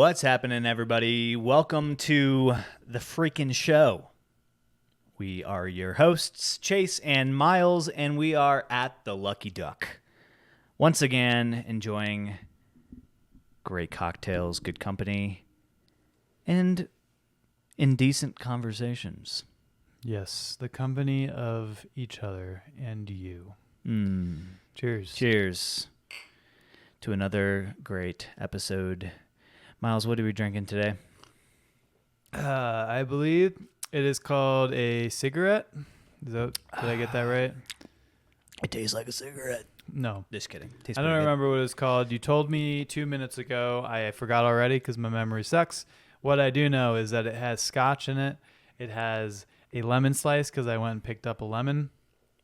What's happening, everybody? Welcome to the freaking show. We are your hosts, Chase and Myles, and we are at the Lucky Duck. Once again, enjoying great cocktails, good company, and indecent conversations. Yes, the company of each other and you. Cheers. Cheers to another great episode. Myles, what are we drinking today? I believe it is called a cigarette. Did I get that right? It tastes like a cigarette. No. Just kidding. I don't remember what it was called. You told me 2 minutes ago. I forgot already because my memory sucks. What I do know is that it has scotch in it. It has a lemon slice because I went and picked up a lemon.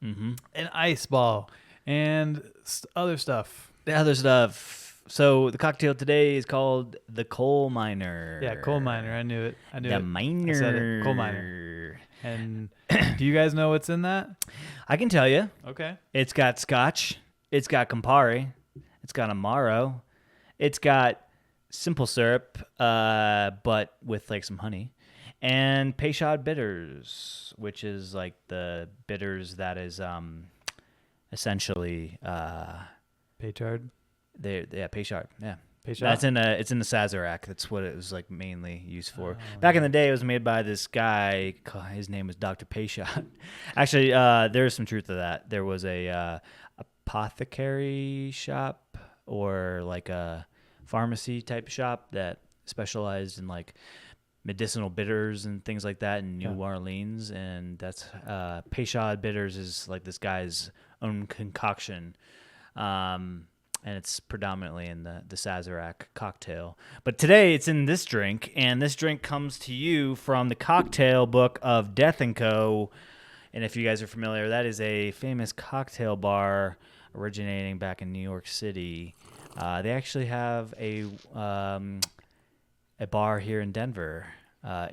Mm-hmm. An ice ball. And other stuff. The other stuff. So the cocktail today is called the Coal Miner. Yeah, coal miner. I knew it. The miner. I said it. Coal miner. And do you guys know what's in that? I can tell you. Okay. It's got scotch. It's got Campari. It's got Amaro. It's got simple syrup, but with like some honey. And Peychaud bitters, which is like the bitters that is essentially Peychaud. Peychaud. Yeah. Peychaud. It's in the Sazerac. That's what it was like mainly used for. Back in the day, it was made by this guy. His name was Dr. Peychaud. Actually, there is some truth to that. There was a apothecary shop or like a pharmacy type shop that specialized in like medicinal bitters and things like that in New Orleans, and that's Peychaud bitters is like this guy's own concoction. And it's predominantly in the Sazerac cocktail. But today it's in this drink, and this drink comes to you from the cocktail book of Death & Co. And if you guys are familiar, that is a famous cocktail bar originating back in New York City. They actually have a bar here in Denver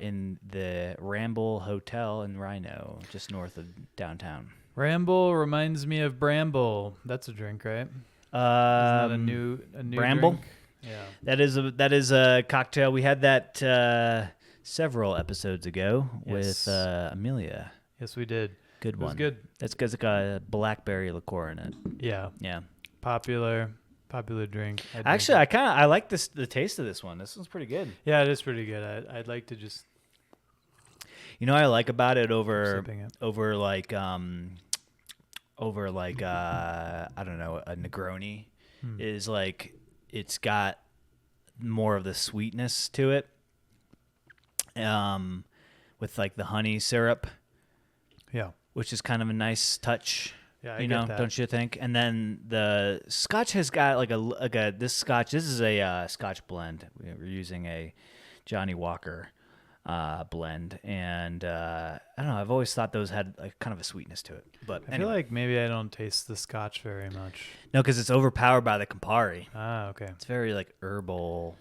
in the Ramble Hotel in Rhino, just north of downtown. Ramble reminds me of Bramble. That's a drink, right? Isn't that a new Bramble? drink? Yeah. That is a cocktail. We had that several episodes ago with Amelia. Yes, we did. Good one. It was good. That's because it got a blackberry liqueur in it. Yeah. Yeah. Popular drink. Actually, I like the taste of this one. This one's pretty good. Yeah, it is pretty good. I'd like to just. You know what I like about it over like I don't know, a Negroni is like it's got more of the sweetness to it, with like the honey syrup, which is kind of a nice touch. Yeah, I get that. Don't you think? And then the scotch has got like this scotch. This is a scotch blend. We're using a Johnny Walker blend, and I don't know, I've always thought those had like kind of a sweetness to it, but I feel like maybe I don't taste the scotch very much. No, because it's overpowered by the Campari. Okay. It's very like herbal,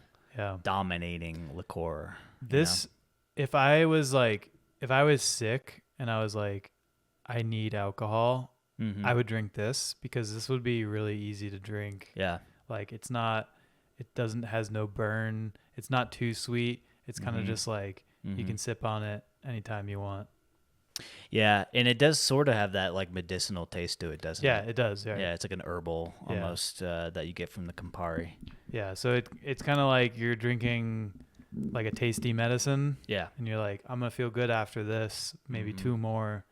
dominating liqueur. If I was sick and I was like, I need alcohol, I would drink this because this would be really easy to drink. Yeah. Like has no burn. It's not too sweet. It's kind of just like you can sip on it anytime you want. Yeah, and it does sort of have that like medicinal taste to it, doesn't it? Yeah, it does. Yeah, yeah, it's like an herbal almost that you get from the Campari. Yeah, so it's kind of like you're drinking like a tasty medicine. Yeah. And you're like, I'm going to feel good after this. Maybe 2 more,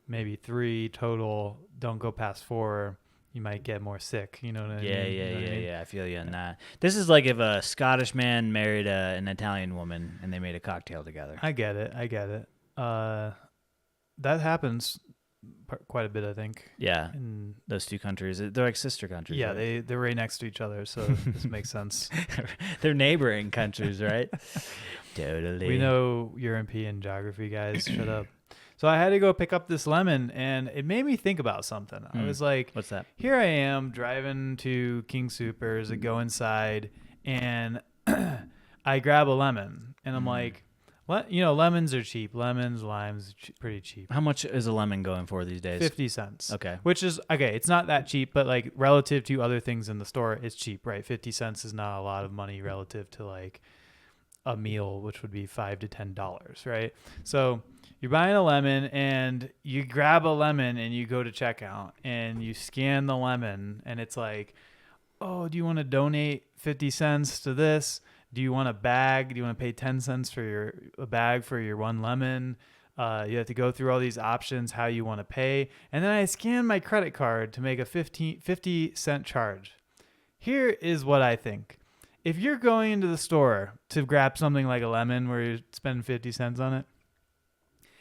maybe 3 total. Don't go past 4. You might get more sick. You know what I mean? Yeah. I feel you on that. This is like if a Scottish man married an Italian woman and they made a cocktail together. I get it. That happens quite a bit, I think. Yeah, in those two countries. They're like sister countries. Yeah, right? they're right next to each other, so this makes sense. They're neighboring countries, right? Totally. We know European geography, guys. Shut up. So I had to go pick up this lemon, and it made me think about something. I was like, what's that? Here I am driving to King Soopers. I go inside, and I grab a lemon, and I'm like, lemons are cheap. Limes, pretty cheap. How much is a lemon going for these days? 50 cents. Okay. Which is, okay, it's not that cheap, but like relative to other things in the store, it's cheap, right? 50 cents is not a lot of money relative to like a meal, which would be $5 to $10, right? So you're buying a lemon and you grab a lemon and you go to checkout and you scan the lemon and it's like, oh, do you want to donate 50 cents to this? Do you want a bag? Do you want to pay 10 cents for a bag for your one lemon? You have to go through all these options, how you want to pay. And then I scan my credit card to make a 50-cent charge. Here is what I think. If you're going into the store to grab something like a lemon where you're spending 50 cents on it,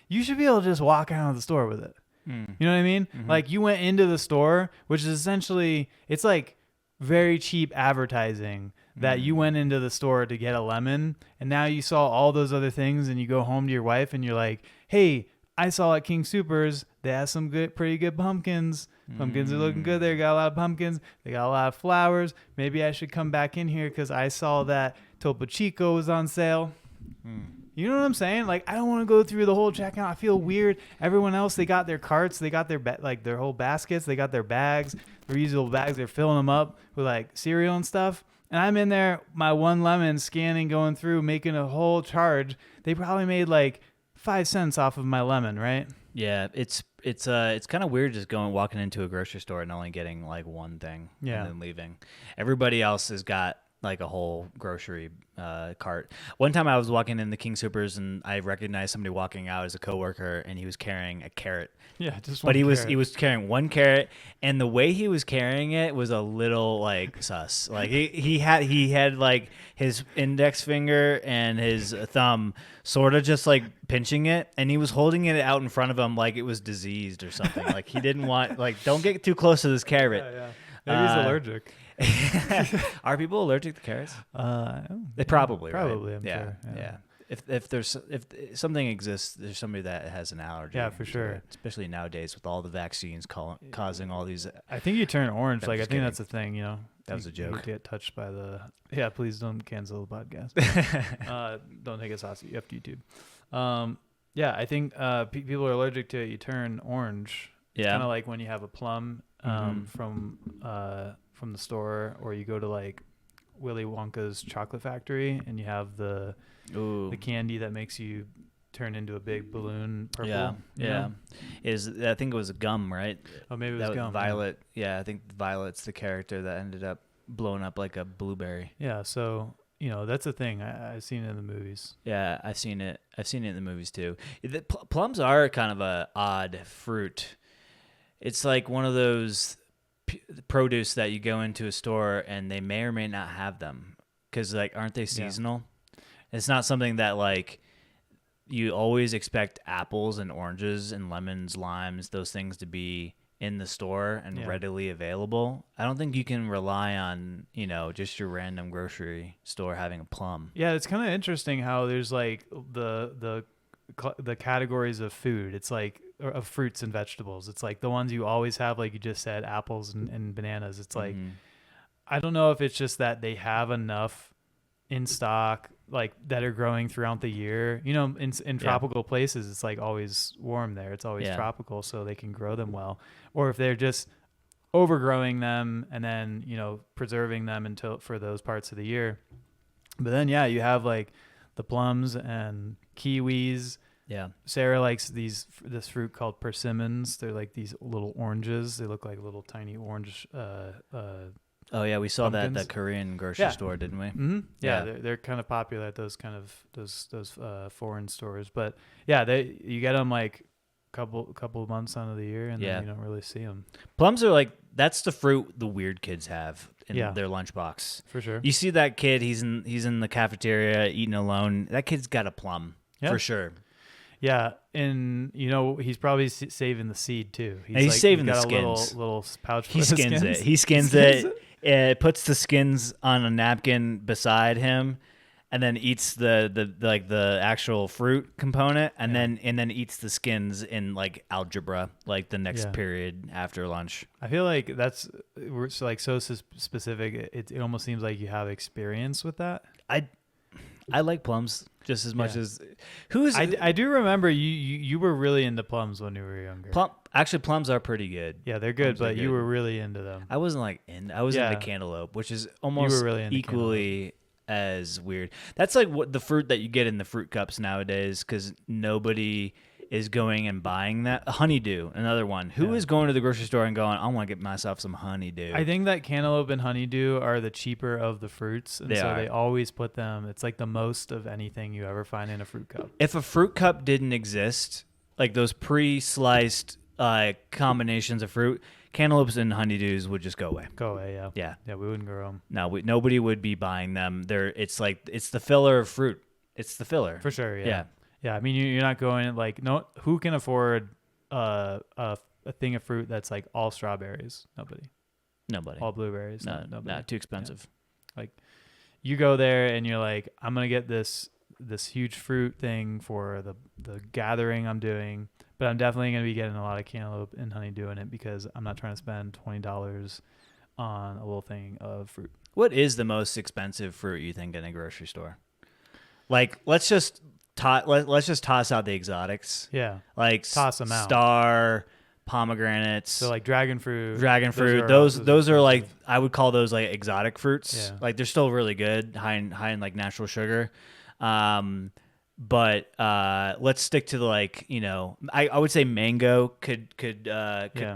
you should be able to just walk out of the store with it. You know what I mean? Mm-hmm. Like you went into the store, which is essentially, it's like very cheap advertising that you went into the store to get a lemon and now you saw all those other things and you go home to your wife and you're like, hey, I saw at King Soopers, they have some pretty good pumpkins. Pumpkins are looking good. They got a lot of pumpkins. They got a lot of flowers. Maybe I should come back in here because I saw that Topo Chico was on sale. You know what I'm saying? Like, I don't want to go through the whole checkout. I feel weird. Everyone else, they got their carts. They got their their whole baskets. They got their bags, reusable bags. They're filling them up with like cereal and stuff. And I'm in there, my one lemon, scanning, going through, making a whole charge. They probably made like 5 cents off of my lemon, right? Yeah, it's kind of weird just walking into a grocery store and only getting like one thing and then leaving. Everybody else has got like a whole grocery cart. One time I was walking in the King Soopers and I recognized somebody walking out as a coworker and he was carrying a carrot. Yeah, just one. But he was carrying one carrot, and the way he was carrying it was a little like sus. Like he had like his index finger and his thumb sort of just like pinching it, and he was holding it out in front of him like it was diseased or something. Like he didn't want, like, don't get too close to this carrot. Yeah. Maybe he's allergic. Are people allergic to carrots? They probably. Probably. Right? I'm sure. Yeah. If something exists, there's somebody that has an allergy. Yeah, for sure. Especially nowadays with all the vaccines causing all these. I think you turn orange. I'm Like, I just think kidding. that's the thing, you know. That was a joke. You get touched by the... Yeah, please don't cancel the podcast. Don't take us hostage. F YouTube. Yeah, I think people are allergic to it. You turn orange. It's kind of like when you have a plum from the store, or you go to like Willy Wonka's chocolate factory and you have the candy that makes you turn into a big balloon purple. Yeah. I think it was a gum, right? Oh, maybe it was gum. Violet. Yeah, I think Violet's the character that ended up blowing up like a blueberry. Yeah, so you know that's a thing. I've seen it in the movies. Yeah, I've seen it. I've seen it in the movies too. Plums are kind of a odd fruit. It's like one of those produce that you go into a store and they may or may not have them because, like, aren't they seasonal? Yeah. It's not something that, like, you always expect apples and oranges and lemons, limes, those things to be in the store and readily available. I don't think you can rely on, just your random grocery store having a plum. Yeah, it's kind of interesting how there's like the categories of food. It's like of fruits and vegetables. It's like the ones you always have, like you just said, apples and bananas. It's like I don't know if it's just that they have enough in stock, like that are growing throughout the year. You know, in tropical places, it's like always warm there. It's always tropical, so they can grow them well. Or if they're just overgrowing them and then, preserving them for those parts of the year. But then, you have like the plums and kiwis. Yeah. Sarah likes this fruit called persimmons. They're like these little oranges. They look like little tiny orange oh yeah, we saw pumpkins. that at the Korean grocery store, didn't we? Mm-hmm. Yeah, they're kind of popular at those kind of those foreign stores. But you get them like couple of months out of the year, and then you don't really see them. Plums are like, that's the fruit the weird kids have in their lunchbox. For sure. You see that kid, he's in the cafeteria eating alone. That kid's got a plum for sure. Yeah, and he's probably saving the seed too. He's saving the skins. A little pouch. He skins it. He skins it. Puts the skins on a napkin beside him, and then eats the actual fruit component, and then eats the skins in like algebra, like the next period after lunch. I feel like we're so specific. It almost seems like you have experience with that. I like plums just as much as I do remember you were really into plums when you were younger. Actually, plums are pretty good. Yeah, they're good, but you were really into them. I wasn't into cantaloupe, which is almost equally as weird. That's like what the fruit that you get in the fruit cups nowadays, because nobody is going and buying that. Honeydew, another one. Who is going to the grocery store and going, I want to get myself some honeydew? I think that cantaloupe and honeydew are the cheaper of the fruits, and they always put them. It's like the most of anything you ever find in a fruit cup. If a fruit cup didn't exist, like those pre-sliced combinations of fruit, cantaloupes and honeydews would just go away. Yeah. We wouldn't grow them. No, nobody would be buying them. It's the filler of fruit. It's the filler for sure. Yeah. I mean, you're not going like who can afford a thing of fruit that's like all strawberries? Nobody. All blueberries? Nobody. Not too expensive. Yeah. Like you go there and you're like, I'm gonna get this huge fruit thing for the gathering I'm doing, but I'm definitely gonna be getting a lot of cantaloupe and honeydew in it because I'm not trying to spend $20 on a little thing of fruit. What is the most expensive fruit you think in a grocery store? Like, let's just toss out the exotics. Yeah. Like toss them out. Star, pomegranates. So like dragon fruit. Those are like, I would call those like exotic fruits. Yeah. Like they're still really good, high in like natural sugar. But let's stick to the like, I would say mango could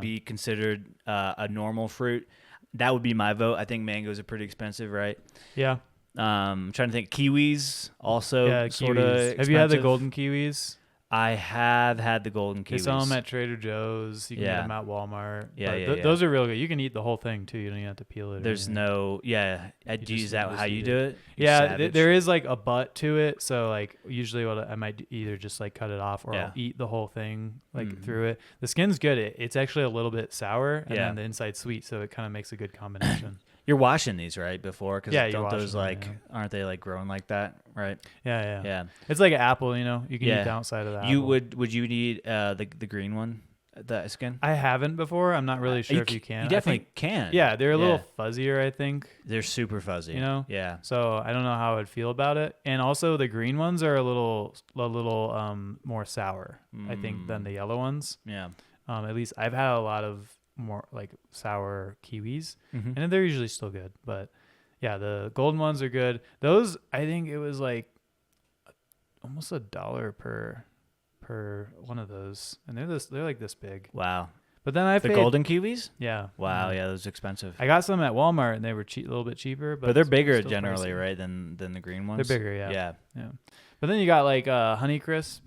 be considered a normal fruit. That would be my vote. I think mangoes are pretty expensive, right? Yeah. I'm trying to think. Kiwis also sort of expensive. Have you had the golden kiwis? I have had the golden kiwis. They sell them at Trader Joe's. You can get them at Walmart. Yeah, those are real good. You can eat the whole thing too. You don't even have to peel it. There's no, is that how you do it? Yeah, there is like a butt to it. So like usually what I might either just like cut it off or I'll eat the whole thing through it. The skin's good. It's actually a little bit sour and then the inside's sweet. So it kind of makes a good combination. You're washing these, right, before? Because don't those aren't they like grown like that, right? Yeah. It's like an apple, you can eat the outside of the apple. Would you need the green one, the skin? I haven't before. I'm not really sure if you can. You definitely can. Yeah, they're a little fuzzier, I think. They're super fuzzy. Yeah. So I don't know how I would feel about it. And also the green ones are a little more sour, I think, than the yellow ones. Yeah. At least I've had a lot of more like sour kiwis, and they're usually still good. But yeah, the golden ones are good. Those, I think it was like almost $1 per one of those, and they're like this big. Wow. But then the golden kiwis. Yeah. Wow. Yeah, those are expensive. I got some at Walmart, and they were a little bit cheaper, but they're bigger generally, pricey. Right? Than the green ones. They're bigger, yeah. But then you got like Honeycrisp.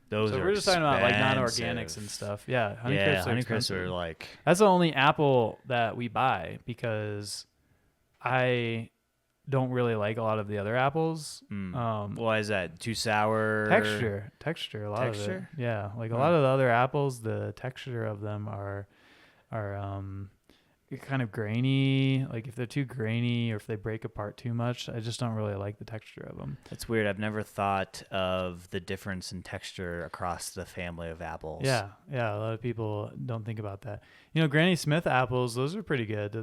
Those so are we're just talking about like non-organics and stuff. Yeah, Honeycrisps are like. That's the only apple that we buy because I don't really like a lot of the other apples. Why is that? Too sour? Texture. A lot of it. Yeah, like a lot of the other apples, the texture of them are kind of grainy. Like if they're too grainy or if they break apart too much, I just don't really like the texture of them. That's weird. I've never thought of the difference in texture across the family of apples. Yeah. A lot of people don't think about that. Granny Smith apples, those are pretty good.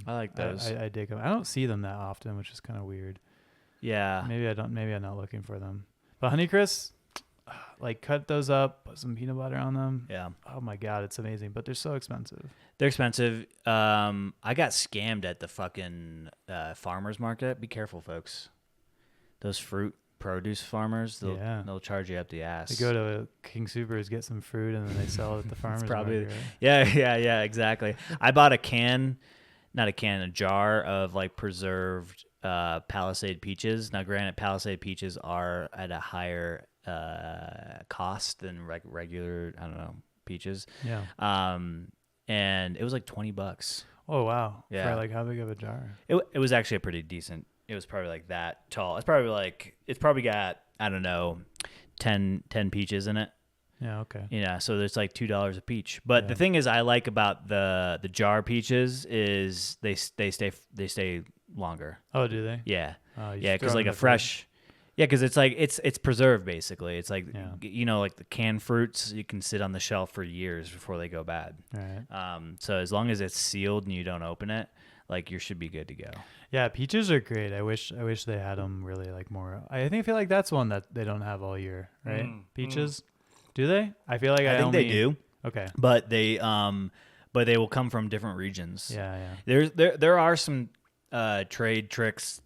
I like those. I dig them. I don't see them that often, which is kind of weird. Yeah. Maybe I'm not looking for them. But Honeycrisp, like cut those up, put some peanut butter on them. Yeah. Oh my God, it's amazing. But they're so expensive. They're expensive. I got scammed at the fucking farmer's market. Be careful, folks. Those produce farmers, they'll charge you up the ass. They go to King Soopers, get some fruit, and then they sell it at the farmer's market. Right? Yeah, exactly. I bought a jar of like preserved Palisade peaches. Now, granted, Palisade peaches are at a higher cost than regular, I don't know, peaches. Yeah. And it was like $20. Oh wow. Yeah. For like how big of a jar? It was actually a pretty decent. It was probably like that tall. It's probably got, I don't know, 10 peaches in it. Yeah. Okay. So there's like $2 a peach. But the thing is, I like about the jar peaches is they stay longer. Oh, do they? Yeah. Because like a fresh. Yeah, because it's like it's preserved basically. It's like like the canned fruits, you can sit on the shelf for years before they go bad. Right. So as long as it's sealed and you don't open it, like you should be good to go. Yeah, peaches are great. I wish they had them really like more. I feel like that's one that they don't have all year, right? Peaches, do they? I feel like I think they do. Okay, but they will come from different regions. Yeah. There are some trade tricks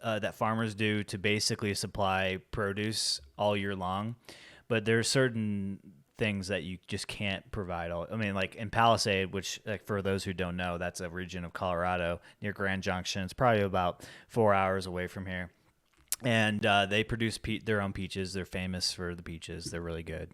that farmers do to basically supply produce all year long, but there are certain things that you just can't provide all. I mean, like in Palisade, which like for those who don't know, that's a region of Colorado near Grand Junction. It's probably about 4 hours away from here. And they produce their own peaches. They're famous for the peaches. They're really good.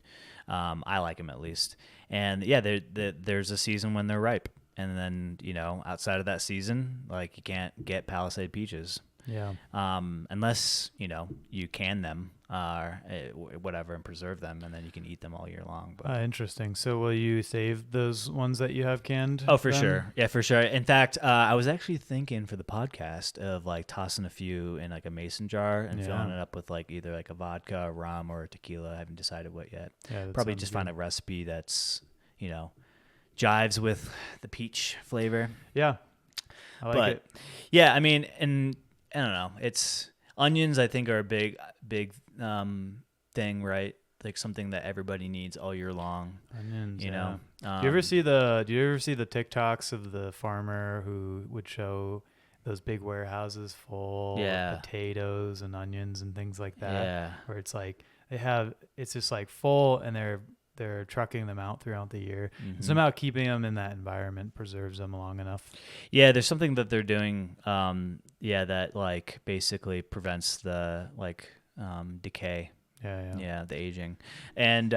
I like them at least. And yeah, there's a season when they're ripe. And then, outside of that season, like you can't get Palisade peaches. Yeah. Unless, you can them whatever and preserve them, and then you can eat them all year long. But. Interesting. So will you save those ones that you have canned? Oh, for then? sure. Yeah, for sure. In fact, I was actually thinking for the podcast of like tossing a few in like a mason jar and filling it up with like either like a vodka, a rum, or a tequila. I haven't decided what yet. Yeah, probably just find a recipe that's, jives with the peach flavor. Yeah. I like it. Yeah, I mean, and I don't know. It's onions, I think, are a big thing, right? Like something that everybody needs all year long. Onions, you know. Do you ever see the TikToks of the farmer who would show those big warehouses full of potatoes and onions and things like that? Yeah. Where it's like it's just like full, and they're trucking them out throughout the year. Mm-hmm. Somehow keeping them in that environment preserves them long enough. Yeah, there's something that they're doing. That like basically prevents the decay. Yeah, the aging, and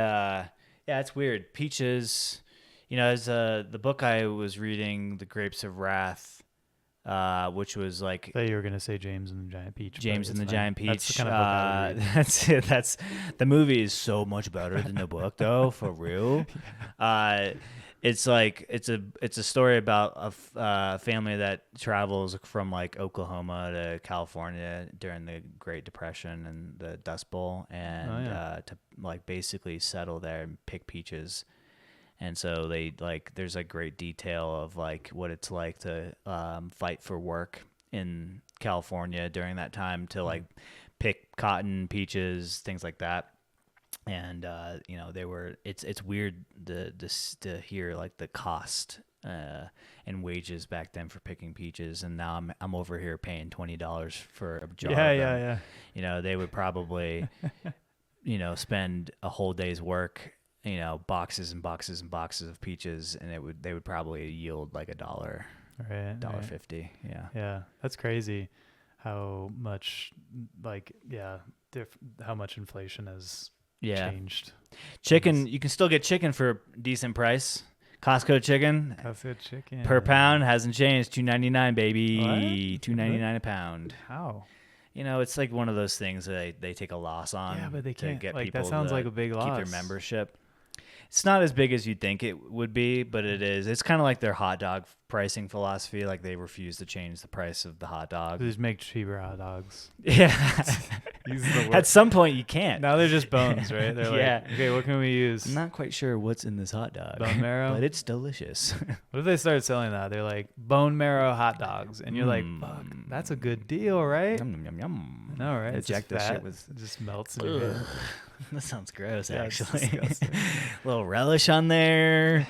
it's weird. Peaches, as the book I was reading, The Grapes of Wrath. Which was like I thought you were gonna say James and the Giant Peach. James and the Giant Peach. That's the kind of book I read. That's it. That's the movie is so much better than the book, though. For real. It's like it's a story about a family that travels from like Oklahoma to California during the Great Depression and the Dust Bowl, and to like basically settle there and pick peaches. And so there's a great detail of like what it's like to fight for work in California during that time to like pick cotton, peaches, things like that. And it's weird to hear like the cost and wages back then for picking peaches, and now I'm over here paying $20 for a jar. Yeah. They would probably spend a whole day's work. Boxes and boxes and boxes of peaches, and they would probably yield like $1, $1.50. Yeah, that's crazy. How much how much inflation has changed. Chicken, you can still get chicken for a decent price. Costco chicken per pound hasn't changed. $2.99, baby. What? $2.99 a pound. How? It's like one of those things that they take a loss on. Yeah, but they can't get like people that. Sounds like a big loss. Keep their membership. It's not as big as you'd think it would be, but it is. It's kind of like their hot dog pricing philosophy. Like they refuse to change the price of the hot dog. They just make cheaper hot dogs. Yeah. At some point you can't. Now they're just bones, right? They're like, okay, what can we use? I'm not quite sure what's in this hot dog. Bone marrow? But it's delicious. What if they started selling that? They're like, bone marrow hot dogs. And you're like, fuck, that's a good deal, right? Yum, yum, yum. I know, right? Inject that shit with... It just melts in your head. That sounds gross, actually. A little relish on there.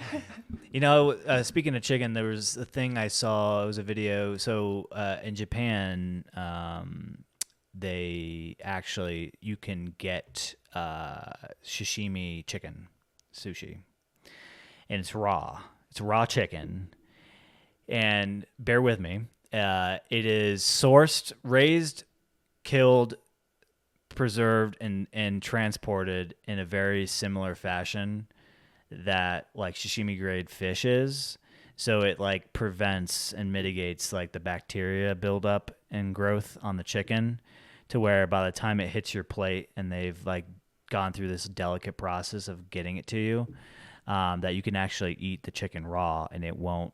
Speaking of chicken, there was a thing I saw. It was a video. So in Japan, you can get sashimi chicken, sushi, and it's raw. It's raw chicken. And bear with me. It is sourced, raised, killed, preserved, and transported in a very similar fashion that like sashimi grade fish is. So it like prevents and mitigates like the bacteria buildup and growth on the chicken, to where by the time it hits your plate and they've like gone through this delicate process of getting it to you, that you can actually eat the chicken raw and it won't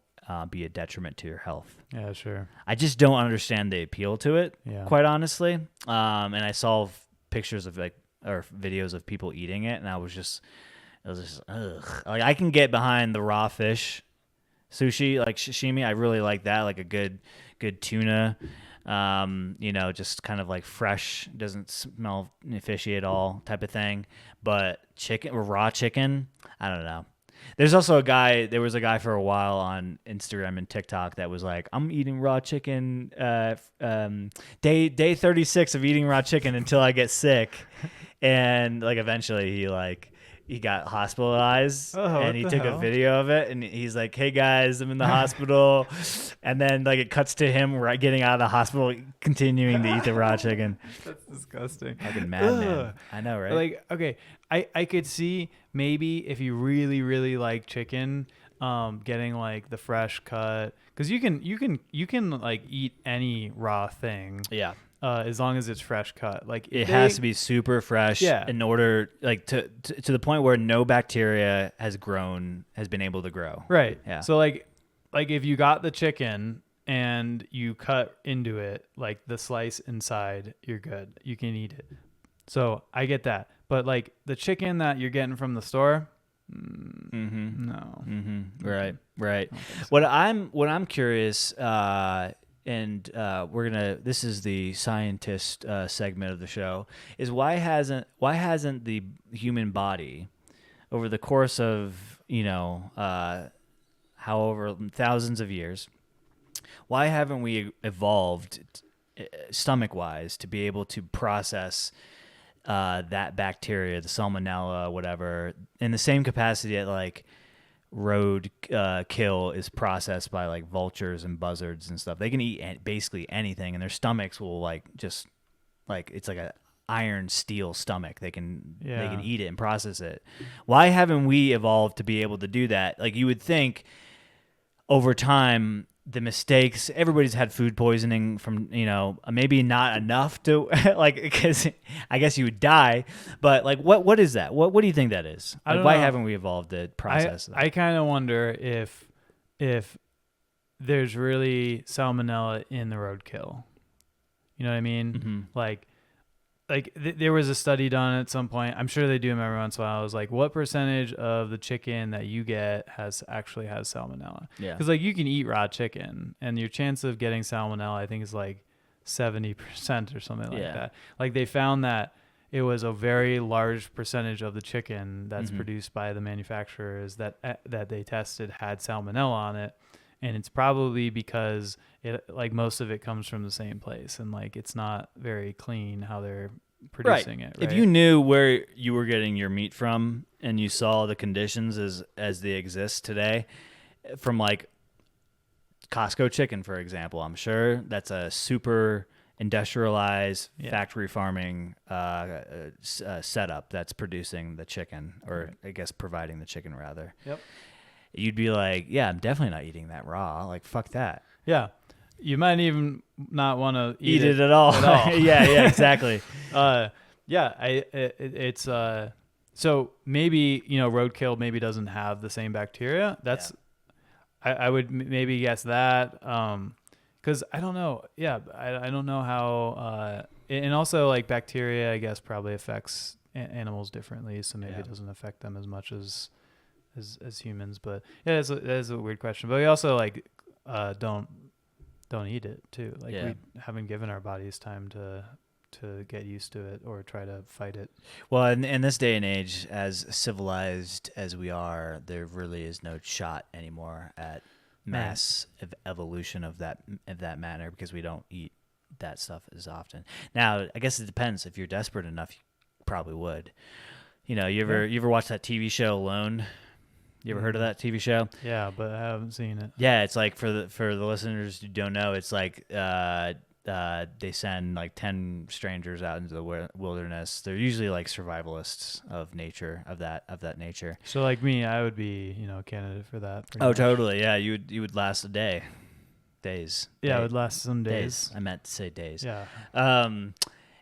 be a detriment to your health. Yeah, sure. I just don't understand the appeal to it, quite honestly. And I saw pictures of or videos of people eating it, and it was just ugh. Like I can get behind the raw fish sushi, like sashimi. I really like that, like a good tuna. Just kind of like fresh, doesn't smell fishy at all type of thing. But raw chicken, I don't know. There was a guy for a while on Instagram and TikTok that was like, I'm eating raw chicken, day 36 of eating raw chicken until I get sick. And like eventually he got hospitalized and he took a video of it and he's like, hey guys, I'm in the hospital. And then like it cuts to him getting out of the hospital, continuing to eat the raw chicken. That's disgusting. Fucking madman. I know, right? Like, okay, I could see maybe if you really, really like chicken, getting like the fresh cut, because you can like eat any raw thing. Yeah. As long as it's fresh cut, like it has to be super fresh. Yeah. In order, like to the point where no bacteria has been able to grow. Right. Yeah. So like if you got the chicken and you cut into it, like the slice inside, you're good. You can eat it. So I get that, but like the chicken that you're getting from the store, no. Right. So. What I'm curious. This is the scientist segment of the show, is why hasn't the human body over the course of however thousands of years, why haven't we evolved stomach wise to be able to process that bacteria, the salmonella, whatever, in the same capacity that like road kill is processed by like vultures and buzzards and stuff. They can eat basically anything, and their stomachs will like just like it's like a iron steel stomach. They can eat it and process it. Why haven't we evolved to be able to do that? Like you would think over time, the mistakes, everybody's had food poisoning from, maybe not enough to like, because I guess you would die, but like, what is that? What do you think that is? Like, why haven't we evolved the process of that? I kind of wonder if there's really salmonella in the roadkill. You know what I mean? Mm-hmm. There was a study done at some point. I'm sure they do them every once in a while. I was like, what percentage of the chicken that you get actually has salmonella? Yeah. Because like you can eat raw chicken, and your chance of getting salmonella, I think, is like 70% or something like that. Like they found that it was a very large percentage of the chicken that's produced by the manufacturers that they tested had salmonella on it. And it's probably because most of it comes from the same place, and like it's not very clean how they're producing it. Right? If you knew where you were getting your meat from and you saw the conditions as they exist today, from like Costco chicken, for example, I'm sure that's a super industrialized factory farming setup that's producing the chicken, or I guess providing the chicken rather. Yep. You'd be like, yeah, I'm definitely not eating that raw. Like, fuck that. Yeah. You might even not want to eat it at all. Yeah, exactly. It's so maybe, roadkill maybe doesn't have the same bacteria. That's, I would maybe guess that. Cause I don't know. Yeah. I don't know how, and also like bacteria, I guess probably affects animals differently. So maybe it doesn't affect them as much as humans, but yeah, that is a weird question. But we also like don't eat it too. Like we haven't given our bodies time to get used to it or try to fight it. Well, in this day and age, as civilized as we are, there really is no shot anymore at mass evolution of that manner, because we don't eat that stuff as often. Now, I guess it depends. If you're desperate enough, you probably would. You ever watch that TV show Alone? You ever heard of that TV show? Yeah, but I haven't seen it. Yeah, it's like for the listeners who don't know, it's like they send like 10 strangers out into the wilderness. They're usually like survivalists of nature, of that nature. So like me, I would be, a candidate for that. Oh, totally. Yeah, you would last a day. Days. Yeah, it would last some days. I meant to say days. Yeah.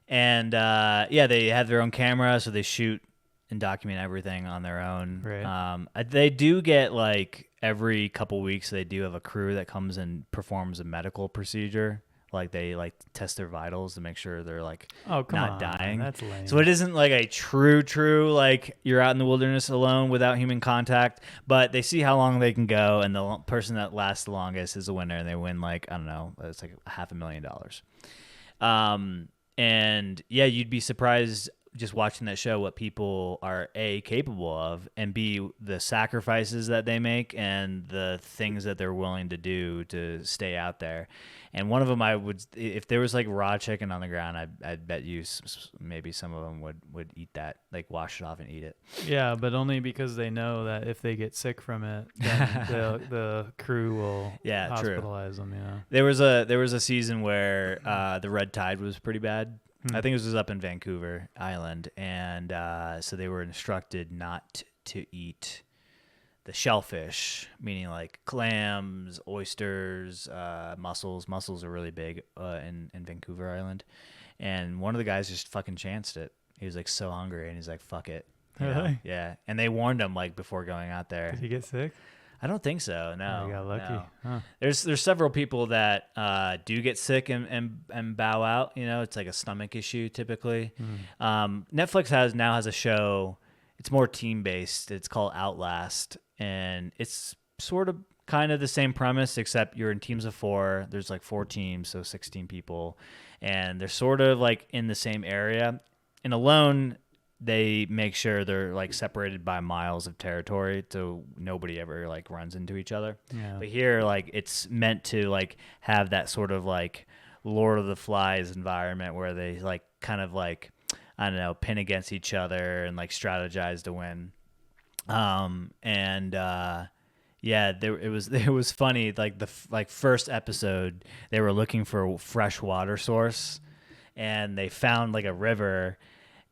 They have their own camera, so they shoot and document everything on their own. Right. They do get like every couple weeks, they do have a crew that comes and performs a medical procedure. Like they like test their vitals to make sure they're like not dying. That's lame. So it isn't like a true like you're out in the wilderness alone without human contact, but they see how long they can go, and the person that lasts the longest is the winner, and they win like, I don't know, it's like $500,000. And yeah, you'd be surprised just watching that show what people are A, capable of, and B, the sacrifices that they make and the things that they're willing to do to stay out there. And one of them, I would, if there was like raw chicken on the ground, I'd bet you maybe some of them would eat that, like wash it off and eat it. Yeah, but only because they know that if they get sick from it, then the crew will hospitalize them. Yeah. There was a season where the red tide was pretty bad. I think this was up in Vancouver Island, and so they were instructed not to eat the shellfish, meaning like clams, oysters, mussels. Mussels are really big in Vancouver Island. And one of the guys just fucking chanced it. He was like so hungry, and he's like, fuck it. You know? Really? Yeah. And they warned him like before going out there. Did he get sick? I don't think so. No. Oh, you got lucky. No. Huh. There's several people that do get sick and bow out. You know, it's like a stomach issue typically. Netflix now has a show. It's more team based. It's called Outlast, and it's sort of kind of the same premise, except you're in teams of 4. There's like 4 teams, so 16 people, and they're sort of like in the same area. And Alone, they make sure they're like separated by miles of territory, so nobody ever like runs into each other. Yeah. But here, like, it's meant to like have that sort of like Lord of the Flies environment where they like kind of like, I don't know, pin against each other and like strategize to win. Yeah, it was funny. Like the first episode, they were looking for a fresh water source, and they found like a river,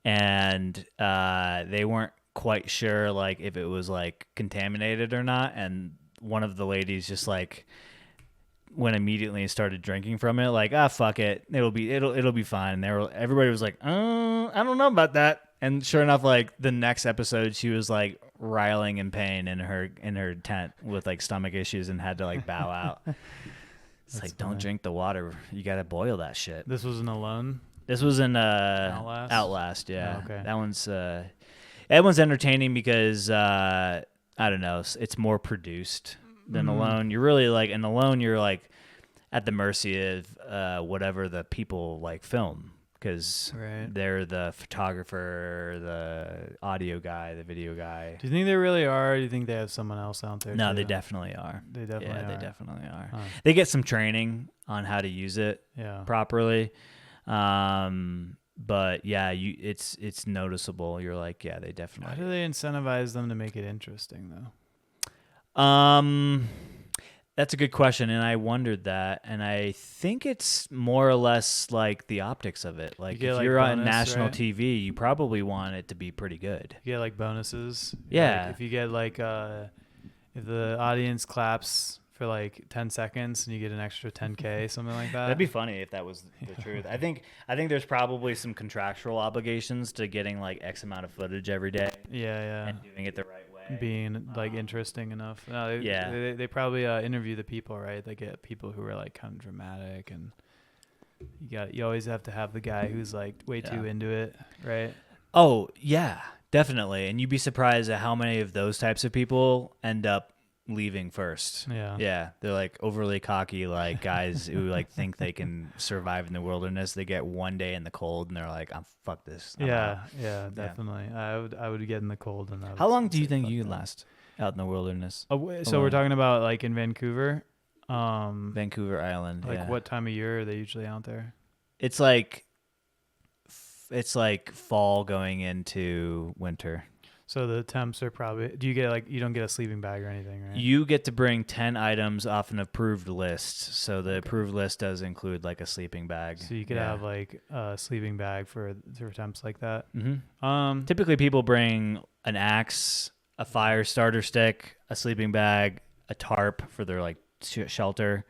and they weren't quite sure like if it was like contaminated or not. And one of the ladies just like went immediately and started drinking from it, like, fuck it, it'll be fine. And everybody was like, I don't know about that. And sure enough, like the next episode, she was like riling in pain in her tent with like stomach issues and had to like bow out. It's like, don't drink the water. You got to boil that shit. This wasn't Alone? This was in Outlast, yeah. Oh, okay. That one's entertaining because I don't know, it's more produced than Alone. You're really like in Alone, you're like at the mercy of whatever the people like film, because they're the photographer, the audio guy, the video guy. Do you think they really are, or do you think they have someone else out there? No, too? they definitely are. They definitely are. Huh. They get some training on how to use it properly. But yeah, it's noticeable. You're like, yeah, they definitely. How do they incentivize them to make it interesting though? That's a good question, and I wondered that, and I think it's more or less like the optics of it. Like, if you're on national TV, you probably want it to be pretty good. You get like bonuses. Yeah. Like, if you get like if the audience claps for like 10 seconds and you get an extra 10K, something like that. That'd be funny if that was the truth. I think there's probably some contractual obligations to getting like X amount of footage every day. Yeah. And doing it the right way. Being like interesting enough. No, they probably interview the people, right? They get people who are like kind of dramatic, and you always have to have the guy who's like way too into it, right? Oh yeah, definitely. And you'd be surprised at how many of those types of people end up leaving first. Yeah, they're like overly cocky, like guys who like think they can survive in the wilderness. They get one day in the cold and they're like, fuck this. I'm out. Yeah, definitely. I would get in the cold. And how long do you think you'd last out in the wilderness? So we're talking about like in Vancouver, Vancouver Island. Like what time of year are they usually out there? It's like fall going into winter. So the temps are probably. Do you get like, you don't get a sleeping bag or anything, right? You get to bring 10 items off an approved list. So the approved list does include like a sleeping bag. So you could have like a sleeping bag for temps like that. Mm-hmm. Typically people bring an axe, a fire starter stick, a sleeping bag, a tarp for their like shelter.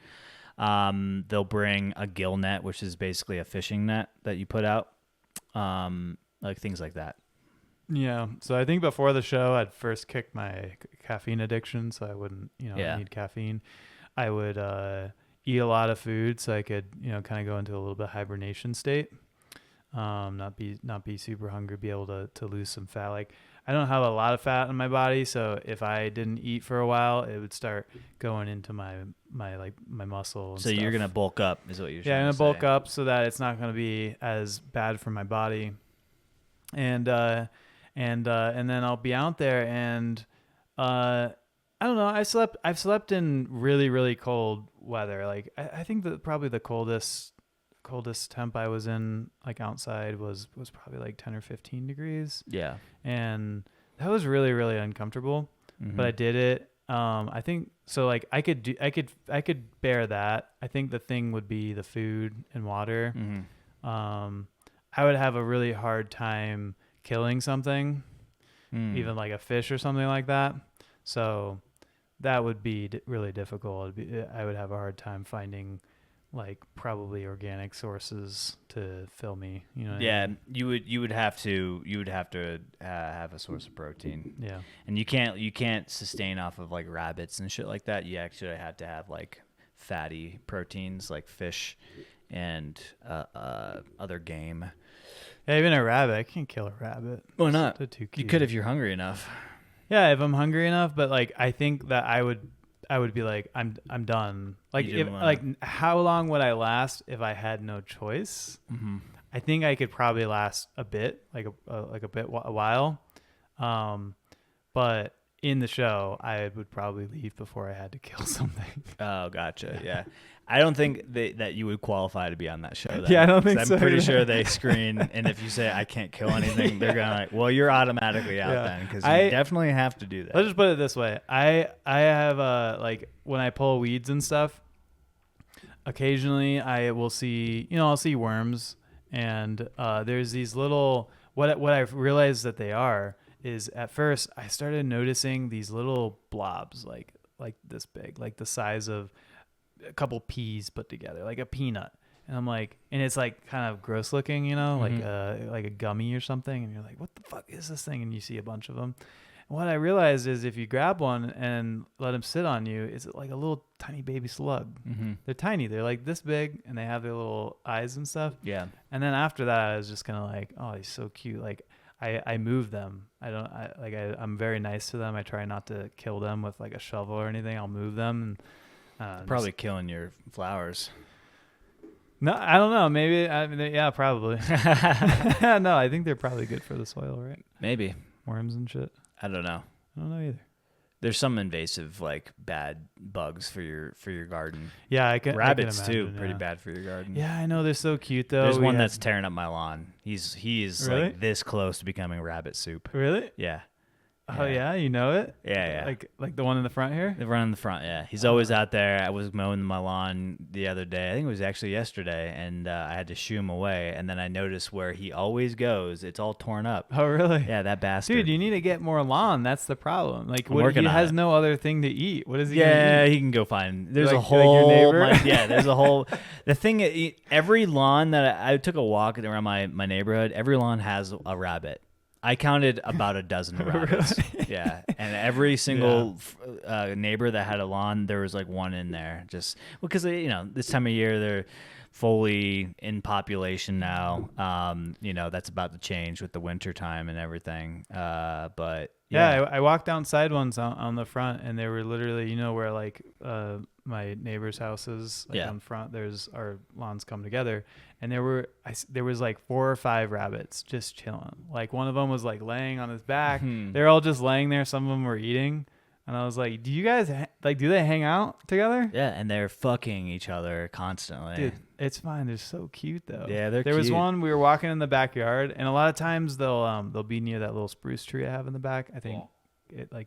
They'll bring a gill net, which is basically a fishing net that you put out. Like things like that. Yeah. So I think before the show, I'd first kick my caffeine addiction, so I wouldn't, need caffeine. I would eat a lot of food so I could, kind of go into a little bit hibernation state. Not be super hungry, be able to lose some fat. Like, I don't have a lot of fat in my body, so if I didn't eat for a while, it would start going into my muscle. And so stuff. You're gonna bulk up, is what you're saying? Yeah, I'm gonna bulk up so that it's not gonna be as bad for my body. and then I'll be out there and I don't know. I've slept in really, really cold weather. Like I think that probably the coldest temp I was in like outside was probably like 10 or 15 degrees. Yeah. And that was really, really uncomfortable, but I did it. I think so. Like I could bear that. I think the thing would be the food and water. I would have a really hard time killing something, even like a fish or something like that. So that would be really difficult. I would have a hard time finding like probably organic sources to fill me, you know. Yeah, I mean? you would have to have a source of protein. Yeah, and you can't sustain off of like rabbits and shit like that. You actually have to have like fatty proteins like fish and other game. Yeah, even a rabbit. I can't kill a rabbit. Why not? They're too cute. You could if you're hungry enough. Yeah, if I'm hungry enough, but like I think that I would be like I'm done. Like if like how long would I last if I had no choice? I think I could probably last a bit, like a while. But in the show, I would probably leave before I had to kill something. Oh, gotcha. Yeah. I don't think that you would qualify to be on that show. Then. Yeah, I don't think so. I'm pretty sure they screen, and if you say I can't kill anything, they're gonna like, well, you're automatically out then because you definitely have to do that. Let's just put it this way: I have like when I pull weeds and stuff, occasionally I will see I'll see worms, and there's these little what I've realized that they are is at first I started noticing these little blobs like this big, like the size of a couple peas put together, like a peanut. And I'm like, and it's like kind of gross looking, like a gummy or something. And you're like, what the fuck is this thing? And you see a bunch of them. And what I realized is if you grab one and let them sit on you, it's like a little tiny baby slug. They're tiny. They're like this big and they have their little eyes and stuff. Yeah. And then after that, I was just kind of like, oh, he's so cute. Like I move them. I'm very nice to them. I try not to kill them with like a shovel or anything. I'll move them. And, probably killing your flowers. No, I don't know. Maybe, yeah, probably. No, I think they're probably good for the soil, right? Maybe. Worms and shit. I don't know. I don't know either. There's some invasive, like bad bugs for your garden. Yeah, rabbits I can imagine, too. Pretty bad for your garden. Yeah, I know they're so cute though. There's one that's tearing up my lawn. He is really? like this close to becoming rabbit soup. Really? Yeah. Oh yeah, you know it? Yeah. Like the one in the front here? The one in the front, yeah. He's always out there. I was mowing my lawn the other day. I think it was actually yesterday, and I had to shoo him away. And then I noticed where he always goes, it's all torn up. Oh really? Yeah, that bastard. Dude, you need to get more lawn. That's the problem. Like, he has no other thing to eat. What is he? Yeah, he can go find. There's a whole. Like your neighbor? Yeah, there's a whole. The thing, every lawn that I took a walk around my neighborhood, every lawn has a rabbit. I counted about a dozen rabbits. Really? Yeah, and every single neighbor that had a lawn, there was like one in there. Just because this time of year they're fully in population now. That's about to change with the winter time and everything. But yeah, I walked outside once on the front, and they were literally, where like my neighbor's houses, like on front, there's our lawns come together, and there was like 4 or 5 rabbits just chilling. Like one of them was like laying on his back. They're all just laying there. Some of them were eating. And I was like, do you guys do they hang out together? Yeah, and they're fucking each other constantly. Dude, it's fine. They're so cute though. Yeah, they're cute. There was one, we were walking in the backyard, and a lot of times they'll be near that little spruce tree I have in the back. I think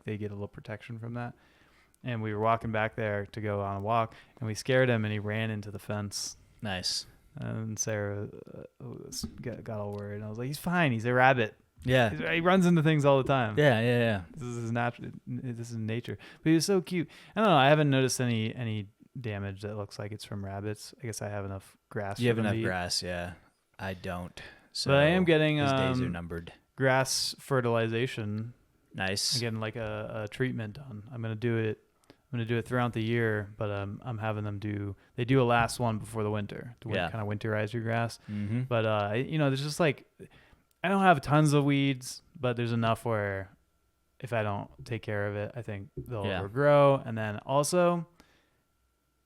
they get a little protection from that. And we were walking back there to go on a walk, and we scared him, and he ran into the fence. Nice. And Sarah got all worried. And I was like, he's fine. He's a rabbit. Yeah, he runs into things all the time. Yeah. This is his natural. This is nature. But he was so cute. I don't know. I haven't noticed any damage that looks like it's from rabbits. I guess I have enough grass. You have enough grass, yeah. I don't. So but I am getting his days are numbered. Grass fertilization. Nice. I'm getting like a treatment done. I'm gonna do it throughout the year, but I'm having them do a last one before the winter to kind of winterize your grass. But there's just like, I don't have tons of weeds, but there's enough where if I don't take care of it, I think they'll overgrow. And then also,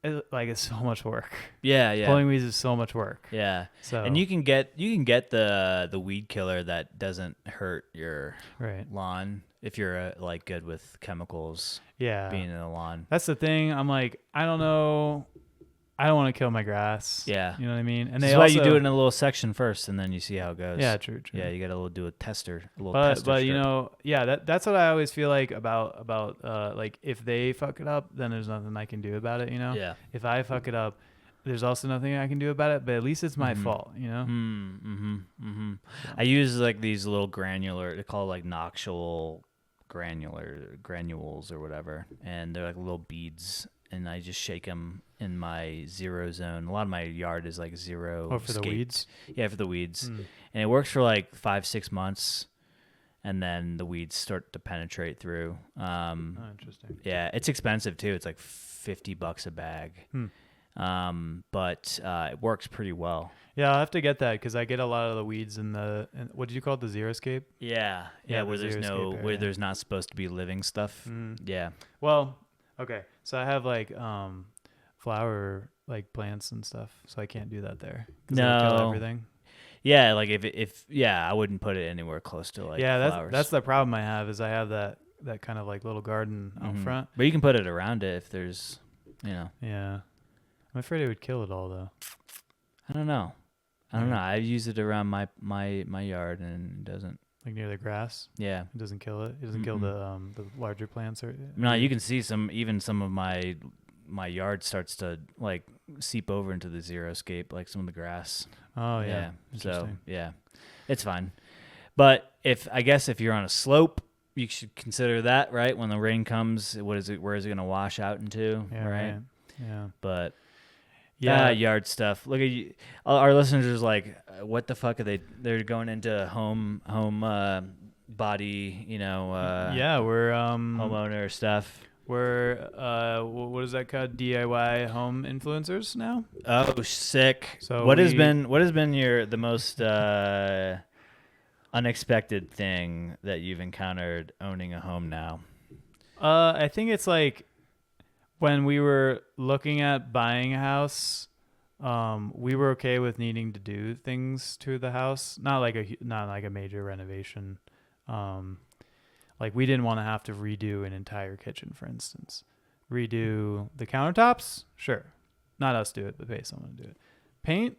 it's so much work. Yeah. Pulling weeds is so much work. Yeah. So And you can get the weed killer that doesn't hurt your right. lawn if you're like good with chemicals Yeah. being in the lawn. That's the thing. I'm like, I don't know. I don't want to kill my grass. Yeah. You know what I mean? And That's they why also, you do it in a little section first, and then you see how it goes. yeah, true. Yeah, you got to do a tester, a little But tester but strip. yeah, that's what I always feel like about like if they fuck it up, then there's nothing I can do about it. Yeah. If I fuck it up, there's also nothing I can do about it. But at least it's my Mhm. fault. So. I use like these little granular, they call it like nocturnal granules or whatever, and they're like little beads, and I just shake them in my zero zone. A lot of my yard is like zero. Oh, for the weeds? Yeah, for the weeds. Mm. And it works for like 5-6 months, and then the weeds start to penetrate through. Oh, interesting. Yeah, it's expensive too. It's like $50 a bag. But it works pretty well. Yeah, I'll have to get that because I get a lot of the weeds in what did you call it, the xeriscape? Yeah, Yeah, where the there's xeriscape where area. there's not supposed to be living stuff. Yeah. Well, okay, so I have like flower like plants and stuff, so I can't do that there. 'Cause it'll kill No. everything. Yeah, like if I wouldn't put it anywhere close to like flowers. That's the problem I have is I have that kind of like little garden out front. But you can put it around it if there's, Yeah, I'm afraid it would kill it all though. I don't know. I use it around my yard and it doesn't. Like near the grass. Yeah. It doesn't kill it. It doesn't kill the larger plants or. No, you can see some of my yard starts to like seep over into the xeriscape, like some of the grass. Oh yeah. So Interesting. yeah, it's fine. But if you're on a slope, you should consider that, right? When the rain comes, where is it going to wash out into? Yeah. Right. Yeah. But Yeah. yard stuff. Look at you. Our listeners are like, what the fuck are they? They're going into home body, Yeah, we're homeowner stuff. we're what is that called? DIY home influencers now. Oh, sick. So what has been the most unexpected thing that you've encountered owning a home now? I think it's like when we were looking at buying a house, we were okay with needing to do things to the house, not like a major renovation. Like we didn't want to have to redo an entire kitchen, for instance. Redo the countertops? Sure. Not us do it, but pay someone to do it. Paint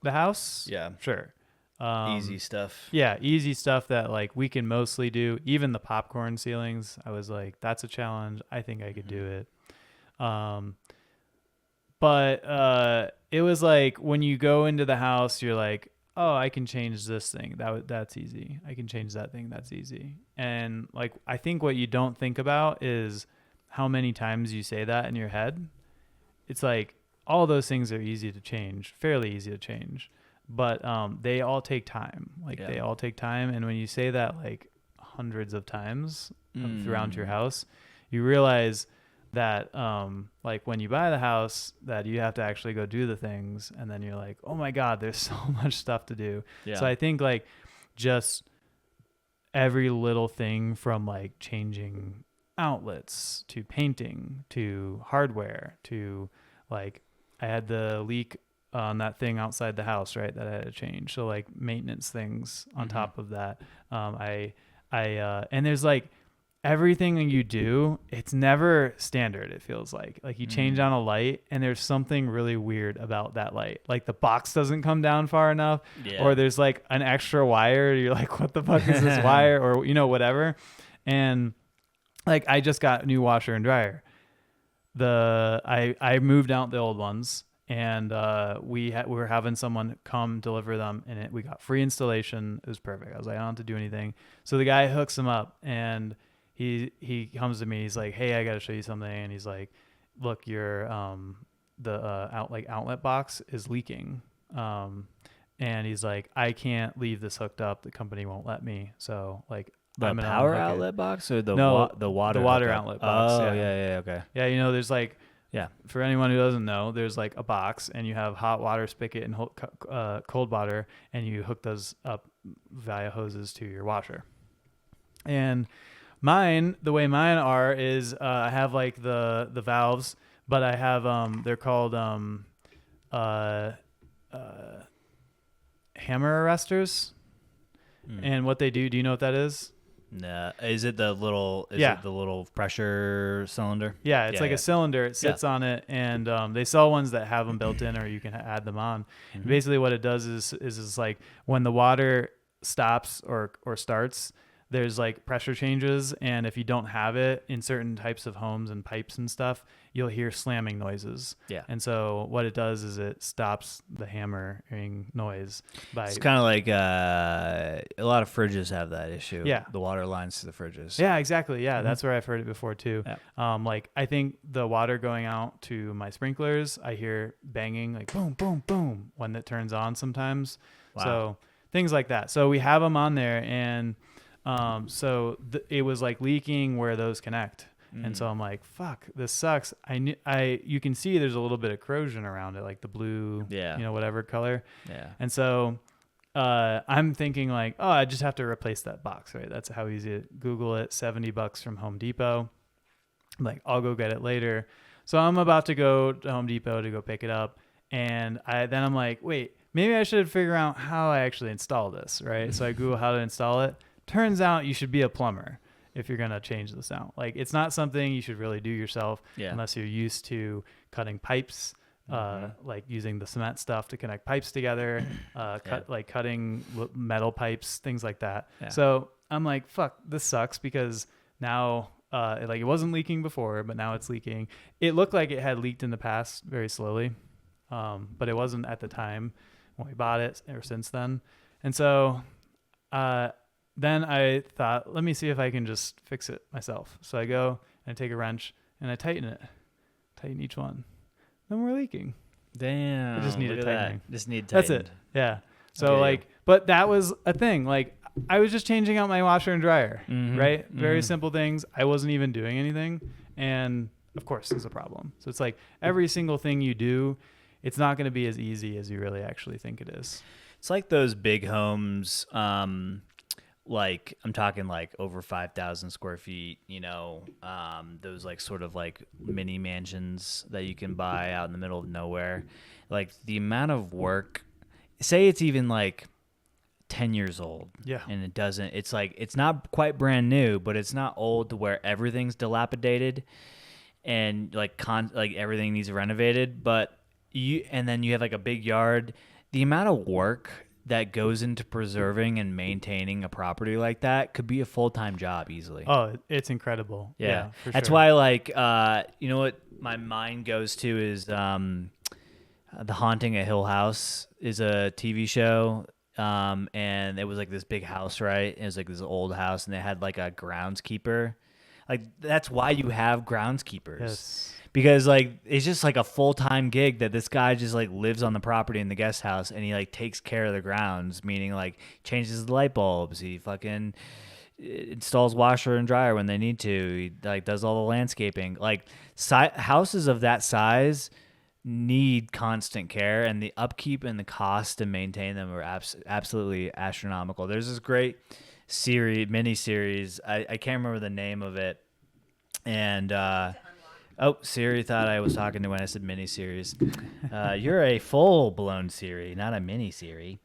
the house? Yeah. Sure. Easy stuff. Yeah, easy stuff that like we can mostly do. Even the popcorn ceilings, I was like, that's a challenge. I think I could do it. But it was like when you go into the house, you're like, oh, I can change this thing. That's easy. I can change that thing. That's easy. And like, I think what you don't think about is how many times you say that in your head. It's like all those things are easy to change, fairly easy to change, but they all take time. They all take time. And when you say that like hundreds of times throughout your house, you realize that like when you buy the house that you have to actually go do the things, and then you're like, oh my God, there's so much stuff to do. So I think like just every little thing from like changing outlets to painting to hardware to like I had the leak on that thing outside the house, right, that I had to change. So like maintenance things on top of that. And there's like everything you do, it's never standard. It feels like you change on a light and there's something really weird about that light. Like the box doesn't come down far enough, or there's like an extra wire. You're like, what the fuck is this wire? Or, whatever. And like, I just got a new washer and dryer. I moved out the old ones, and we were having someone come deliver them, and we got free installation. It was perfect. I was like, I don't have to do anything. So the guy hooks them up, and he comes to me. He's like, hey, I got to show you something. And he's like, look, your outlet box is leaking. And he's like, I can't leave this hooked up. The company won't let me. So like, the power outlet box or the water outlet box. Oh yeah, okay. Yeah, there's like, for anyone who doesn't know, there's like a box, and you have hot water spigot and cold water, and you hook those up via hoses to your washer. And the way mine are is I have like the valves, but I have they're called uh, hammer arresters. And what they do you know what that is? Nah. Is it the little? Is Yeah. it the little pressure cylinder? Yeah, it's like yeah. a cylinder. It sits on it, and they sell ones that have them built in, or you can add them on. And basically, what it does is like when the water stops or starts, there's like pressure changes, and if you don't have it in certain types of homes and pipes and stuff, you'll hear slamming noises. Yeah. And so what it does is it stops the hammering noise by. It's kind of like a lot of fridges have that issue. Yeah. The water lines to the fridges. Yeah, exactly. Yeah, that's where I've heard it before too. Yeah. Like I think the water going out to my sprinklers, I hear banging like boom, boom, boom when it turns on sometimes. Wow. So things like that. So we have them on there, and it was like leaking where those connect. And so I'm like, fuck, this sucks. You can see there's a little bit of corrosion around it, like the blue, whatever color. Yeah. And so I'm thinking like, oh, I just have to replace that box, right? That's how easy it. Google it, $70 from Home Depot. I'm like, I'll go get it later. So I'm about to go to Home Depot to go pick it up. And then I'm like, wait, maybe I should figure out how I actually install this, right? So I Google how to install it. Turns out you should be a plumber if you're going to change this out. Like it's not something you should really do yourself unless you're used to cutting pipes, like using the cement stuff to connect pipes together, cutting metal pipes, things like that. Yeah. So I'm like, fuck, this sucks because now it wasn't leaking before, but now it's leaking. It looked like it had leaked in the past very slowly, but it wasn't at the time when we bought it or since then. And so then I thought, let me see if I can just fix it myself. So I go and I take a wrench and I tighten each one. Then we're leaking. Damn. I just needed tightening. Just need tightened. That's it. Yeah. So but that was a thing. Like I was just changing out my washer and dryer, right? Very simple things. I wasn't even doing anything. And of course there's a problem. So it's like every single thing you do, it's not going to be as easy as you really actually think it is. It's like those big homes, like I'm talking like over 5,000 square feet, those like sort of like mini mansions that you can buy out in the middle of nowhere. Like the amount of work, say it's even like 10 years old. Yeah. And it's like, it's not quite brand new, but it's not old to where everything's dilapidated and like everything needs renovated. But and then you have like a big yard. The amount of work that goes into preserving and maintaining a property like that could be a full-time job easily. Oh, it's incredible. Yeah, for that's sure. why like what my mind goes to is The Haunting of Hill House is a TV show, and it was like this big house, right? It was like this old house, and they had like a groundskeeper. Like that's why you have groundskeepers. Yes. Because like it's just like a full-time gig that this guy just like lives on the property in the guest house, and he like takes care of the grounds, meaning like changes the light bulbs, he fucking installs washer and dryer when they need to, he like does all the landscaping. Like houses of that size need constant care, and the upkeep and the cost to maintain them are absolutely astronomical. There's this great mini series. I can't remember the name of it, and oh, Siri thought I was talking to when I said mini-series. You're a full-blown Siri, not a mini-Siri.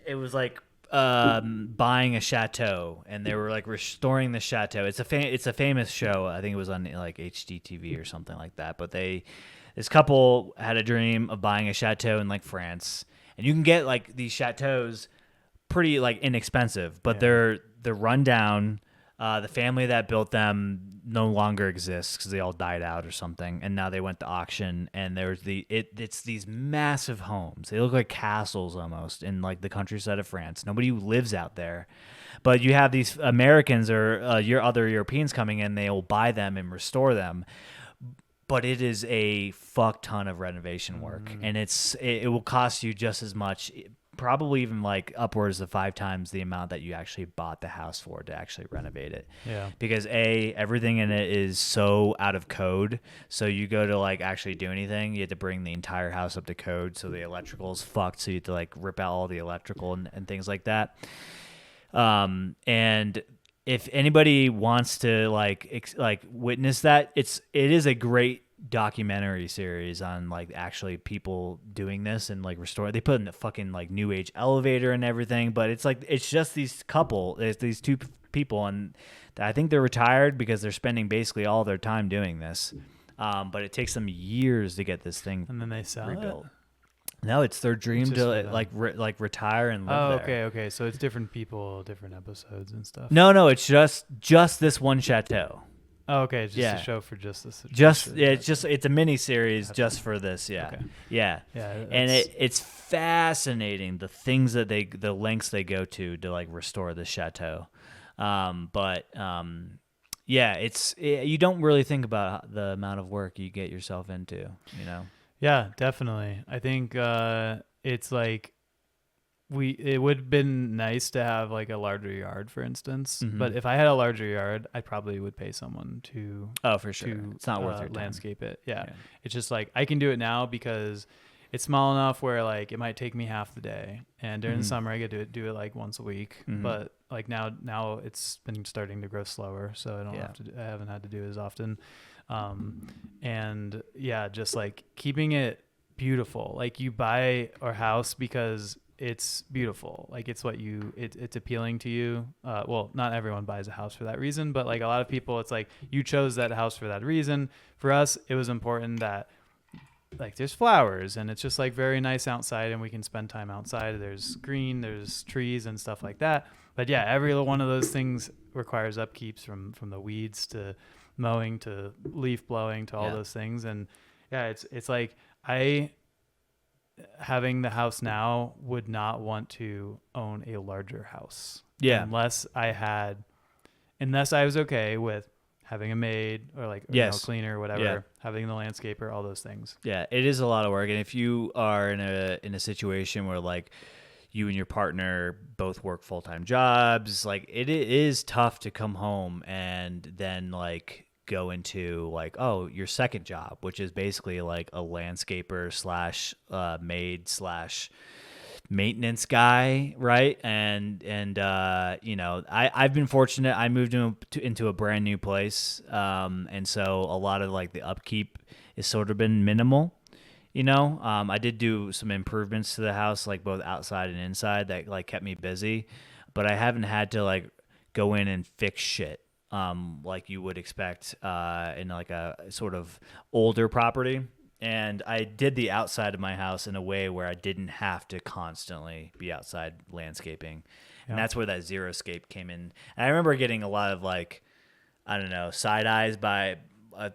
It was like buying a chateau, and they were like restoring the chateau. It's a famous show. I think it was on like HGTV or something like that. But this couple had a dream of buying a chateau in like France, and you can get like these chateaus pretty like inexpensive, but they're run down. The family that built them no longer exists because they all died out or something, and now they went to auction. And there's it's these massive homes. They look like castles almost in like the countryside of France. Nobody lives out there, but you have these Americans or your other Europeans coming in. They will buy them and restore them, but it is a fuck ton of renovation work, and it will cost you just as much. Probably even like upwards of 5 times the amount that you actually bought the house for to actually renovate it. Yeah. Because everything in it is so out of code. So you go to like actually do anything, you have to bring the entire house up to code. So the electrical is fucked. So you have to like rip out all the electrical and things like that. And if anybody wants to like witness that, it is a great documentary series on like actually people doing this and like restore. They put in the fucking like new age elevator and everything, but it's just these two people, and I think they're retired because they're spending basically all their time doing this. But it takes them years to get this thing And then they sell rebuilt. it. No, it's their dream It's just for to them. retire and live there. Okay. So it's different people, different episodes and stuff. No, it's just this one chateau. Oh, okay. It's just Yeah. a show for just this. It's a mini series just for this. Yeah, Okay. yeah, Yeah. and it's fascinating the things that the lengths they go to like restore the chateau. Yeah, you don't really think about the amount of work you get yourself into, you know. Yeah, definitely. I think it's like it would have been nice to have like a larger yard, for instance. Mhm. But if I had a larger yard, I probably would pay someone to For sure. to It's not worth your time. landscape it. Yeah. It's just like I can do it now because it's small enough where like it might take me half the day, and during the summer I get to do it like once a week. But like now it's been starting to grow slower, so I haven't had to do it as often. And yeah, just like keeping it beautiful. Like you buy a house because it's beautiful. Like it's it's appealing to you. Well, not everyone buys a house for that reason, but like a lot of people, it's like you chose that house for that reason. For us, it was important that like there's flowers and it's just like very nice outside and we can spend time outside. There's green, there's trees and stuff like that. But yeah, every one of those things requires upkeeps from the weeds to mowing to leaf blowing to all those things. And yeah, it's like having the house now would not want to own a larger house. Yeah. Unless I was okay with having a maid or like cleaner or whatever, having the landscaper, all those things. Yeah, it is a lot of work, and if you are in a situation where like you and your partner both work full-time jobs, like it is tough to come home and then like go into like your second job, which is basically like a landscaper slash maid slash maintenance guy, right? And I've been fortunate. I moved into a brand new place, and so a lot of like the upkeep has sort of been minimal. I did do some improvements to the house, like both outside and inside, that like kept me busy, but I haven't had to like go in and fix shit like you would expect in like a sort of older property. And I did the outside of my house in a way where I didn't have to constantly be outside landscaping. And that's where that Xeriscape came in. And I remember getting a lot of like, I don't know, side eyes by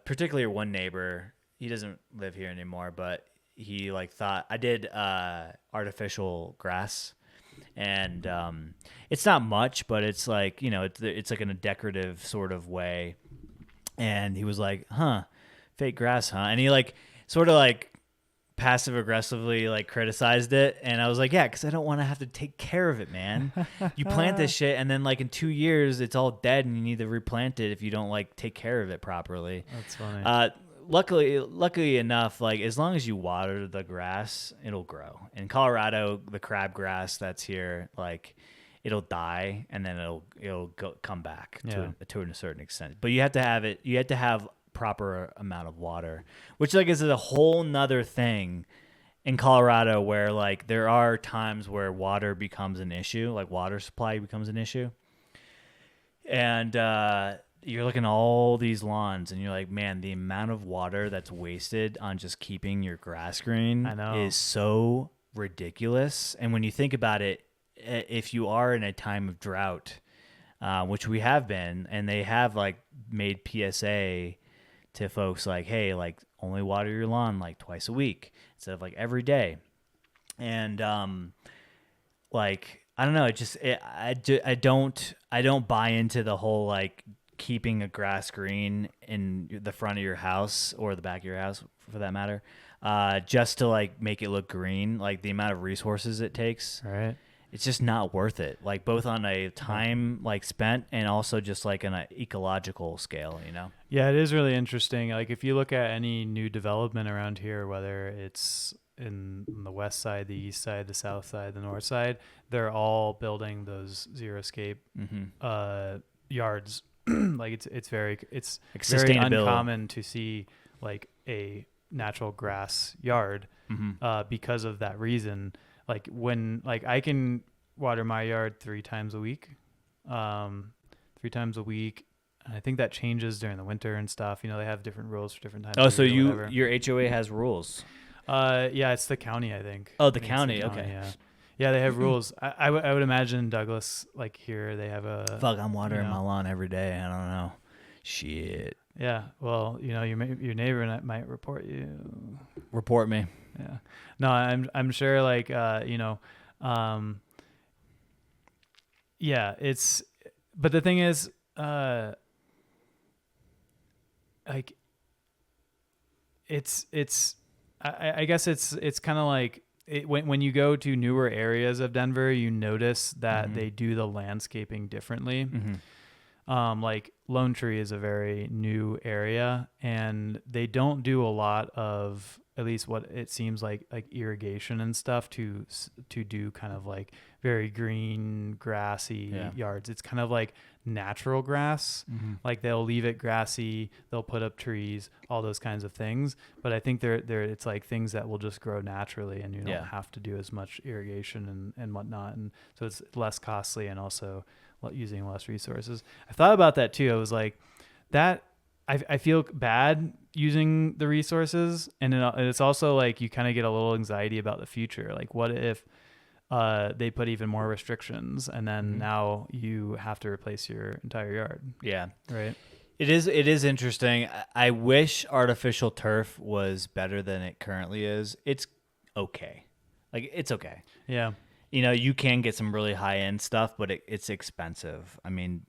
particularly one neighbor. He doesn't live here anymore, but he like thought I did artificial grass. And it's not much, but it's like, it's like in a decorative sort of way. And he was like, fake grass, huh? And he like sort of like passive aggressively like criticized it, and I was like, yeah, because I don't want to have to take care of it, man. You plant this shit and then like in 2 years it's all dead and you need to replant it if you don't like take care of it properly. That's funny. Luckily enough, like as long as you water the grass, it'll grow. In Colorado, the crabgrass that's here, like it'll die and then it'll come back to a certain extent. But you have to have it. You have to have proper amount of water, which like is a whole nother thing in Colorado, where like there are times where water becomes an issue, like water supply becomes an issue, and you're looking at all these lawns and you're like, man, the amount of water that's wasted on just keeping your grass green is so ridiculous. And when you think about it, if you are in a time of drought, which we have been, and they have like made PSA to folks like, hey, like only water your lawn like twice a week instead of like every day. And like I don't know, I don't buy into the whole like keeping a grass green in the front of your house or the back of your house for that matter, just to like make it look green. Like the amount of resources it takes, right? It's just not worth it. Like both on a time like spent and also just like on an ecological scale, Yeah, it is really interesting. Like if you look at any new development around here, whether it's on the west side, the east side, the south side, the north side, they're all building those Xeriscape yards. Like it's very Like very sustainability. uncommon to see like a natural grass yard because of that reason. Like when like I can water my yard 3 times a week, 3 times a week. I think that changes during the winter and stuff. You know, they have different rules for different times. Oh, of so year or whatever. your HOA has rules. Yeah, it's the county, I think. Oh, I the think it's county. Okay. Yeah. Yeah, they have rules. I would imagine Douglas, like here, they have a. Fuck, I'm watering you know, my lawn every day. I don't know. Shit. Yeah, well, you know, your neighbor might report you. Report me. Yeah, no, I'm sure, like, yeah, it's, but the thing is, like, I guess it's kind of like when you go to newer areas of Denver, you notice that they do the landscaping differently. Like Lone Tree is a very new area, and they don't do a lot of, at least what it seems like irrigation and stuff to do kind of like very green, grassy yards. It's kind of like natural grass. Like they'll leave it grassy, they'll put up trees, all those kinds of things. But I think they're it's like things that will just grow naturally, and you don't have to do as much irrigation and whatnot. And so it's less costly and also using less resources. I thought about that too. I was like, that I feel bad using the resources, and it's also like you kind of get a little anxiety about the future. Like, what if they put even more restrictions, and then now you have to replace your entire yard? Yeah, right. It is interesting. I wish artificial turf was better than it currently is. It's okay. Like, it's okay. Yeah. You know, you can get some really high end stuff, but it's expensive. I mean,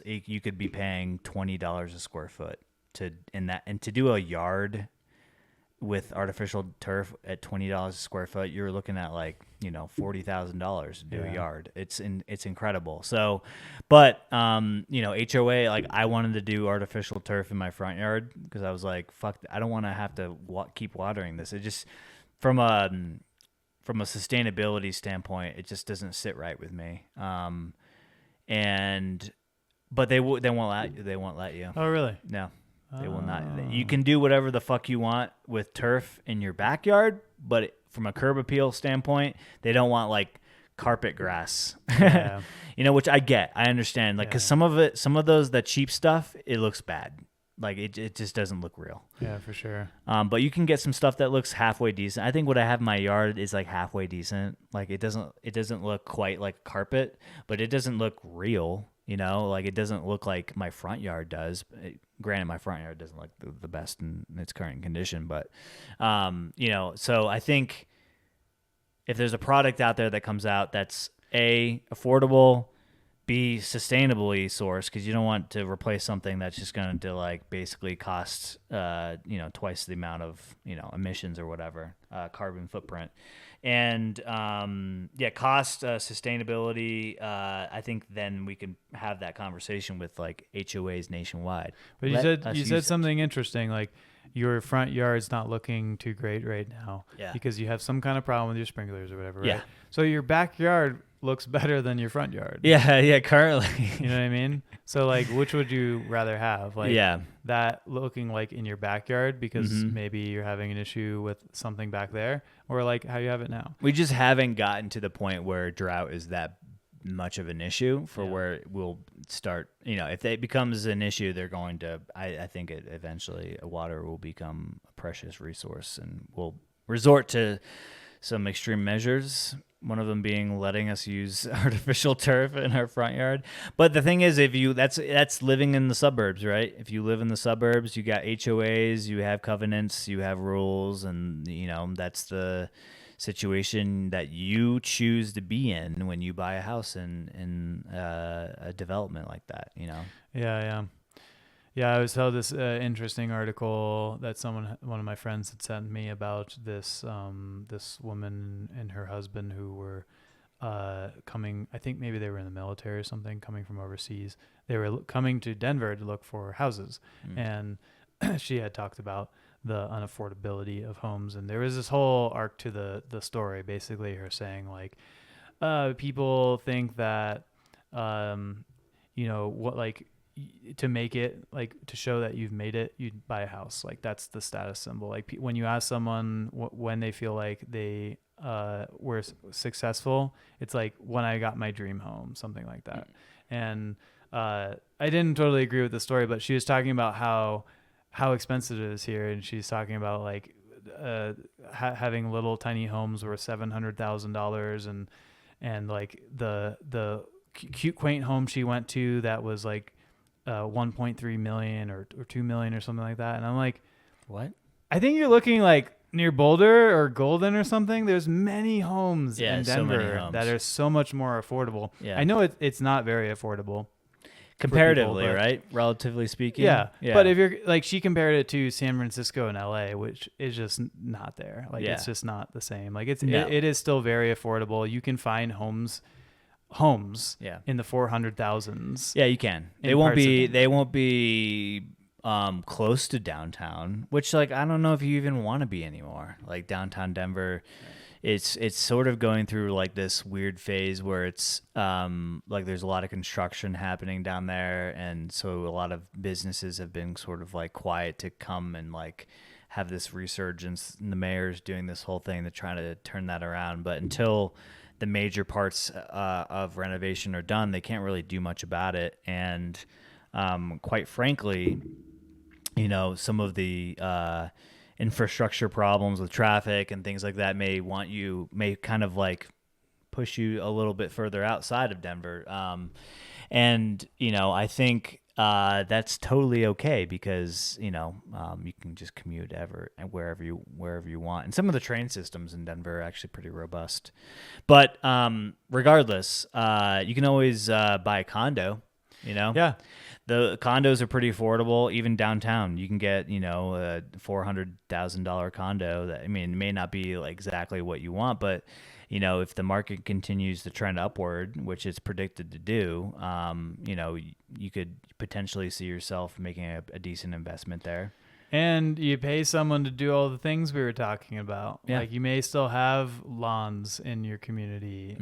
you could be paying $20 a square foot to do a yard with artificial turf at $20 a square foot. You're looking at like, you know, $40,000 to do a yard. It's incredible. So, but you know, HOA, like I wanted to do artificial turf in my front yard because I was like, fuck, I don't want to have to keep watering this. It just from a sustainability standpoint, it just doesn't sit right with me. But they won't let you. Oh, really? No, they will not. You can do whatever the fuck you want with turf in your backyard, but from a curb appeal standpoint, they don't want like carpet grass. Yeah. You know, which I get, I understand. Like, cause some of that cheap stuff, it looks bad. Like it just doesn't look real. Yeah, for sure. But you can get some stuff that looks halfway decent. I think what I have in my yard is like halfway decent. Like it doesn't look quite like carpet, but it doesn't look real. You know, like it doesn't look like my front yard does. Granted, my front yard doesn't look the best in its current condition, but you know, so I think if there's a product out there that comes out that's affordable, be sustainably sourced, because you don't want to replace something that's just going to like basically cost you know, twice the amount of, you know, emissions or whatever, carbon footprint, and cost, sustainability. I think then we can have that conversation with like HOAs nationwide. But you said something interesting, like your front yard's not looking too great right now, because you have some kind of problem with your sprinklers or whatever, right? So your backyard looks better than your front yard. Yeah, currently. You know what I mean? So like, which would you rather have? Like that looking like in your backyard because maybe you're having an issue with something back there, or like how you have it now? We just haven't gotten to the point where drought is that much of an issue for where we'll start, you know, if it becomes an issue, they're going to, I think eventually water will become a precious resource, and we'll resort to some extreme measures. One of them being letting us use artificial turf in our front yard. But the thing is, that's living in the suburbs, right? If you live in the suburbs, you got HOAs, you have covenants, you have rules, and you know, that's the situation that you choose to be in when you buy a house in a development like that, you know? Yeah, I was told this interesting article that one of my friends had sent me about this this woman and her husband who were coming. I think maybe they were in the military or something, coming from overseas. They were coming to Denver to look for houses, and she had talked about the unaffordability of homes, and there was this whole arc to the story. Basically, her saying like, people think that what like to make it like to show that you've made it, you'd buy a house. Like that's the status symbol. Like when you ask someone when they feel like they were successful, it's like when I got my dream home, something like that. And I didn't totally agree with the story, but she was talking about how expensive it is here, and she's talking about like having little tiny homes worth $700,000, and like the cute quaint home she went to that was like 1.3 million or 2 million or something like that. And I'm like, what? I think you're looking like near Boulder or Golden or something. There's many homes in Denver so many homes that are so much more affordable. Yeah. I know it's not very affordable comparatively, people, right? Relatively speaking. Yeah. But if you're like, she compared it to San Francisco and LA, which is just not there. Like it's just not the same. Like it is still very affordable. You can find homes in the 400,000s. Yeah, you can. They won't be close to downtown, which like I don't know if you even want to be anymore. Like downtown Denver, it's sort of going through like this weird phase where it's like there's a lot of construction happening down there, and so a lot of businesses have been sort of like quiet to come and like have this resurgence, and the mayor's doing this whole thing to try to turn that around. But until the major parts of renovation are done, they can't really do much about it. And quite frankly, some of the infrastructure problems with traffic and things like that may kind of like push you a little bit further outside of Denver. And I think that's totally okay because you can just commute wherever you want, and some of the train systems in Denver are actually pretty robust. But regardless, you can always buy a condo. Yeah, the condos are pretty affordable. Even downtown, you can get a $400,000 condo. That, I mean, it may not be like exactly what you want, but if the market continues to trend upward, which it's predicted to do, you could potentially see yourself making a decent investment there. And you pay someone to do all the things we were talking about. Yeah. Like you may still have lawns in your community,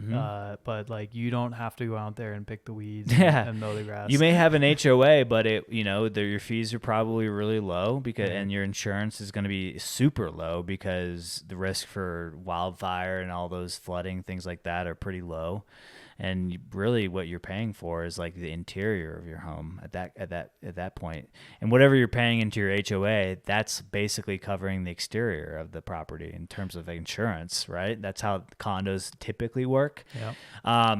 but like you don't have to go out there and pick the weeds and mow the grass. You may have an HOA, but your fees are probably really low and your insurance is going to be super low because the risk for wildfire and all those flooding, things like that are pretty low. And really what you're paying for is like the interior of your home at that point. And whatever you're paying into your HOA, that's basically covering the exterior of the property in terms of insurance, right? That's how condos typically work. Yep.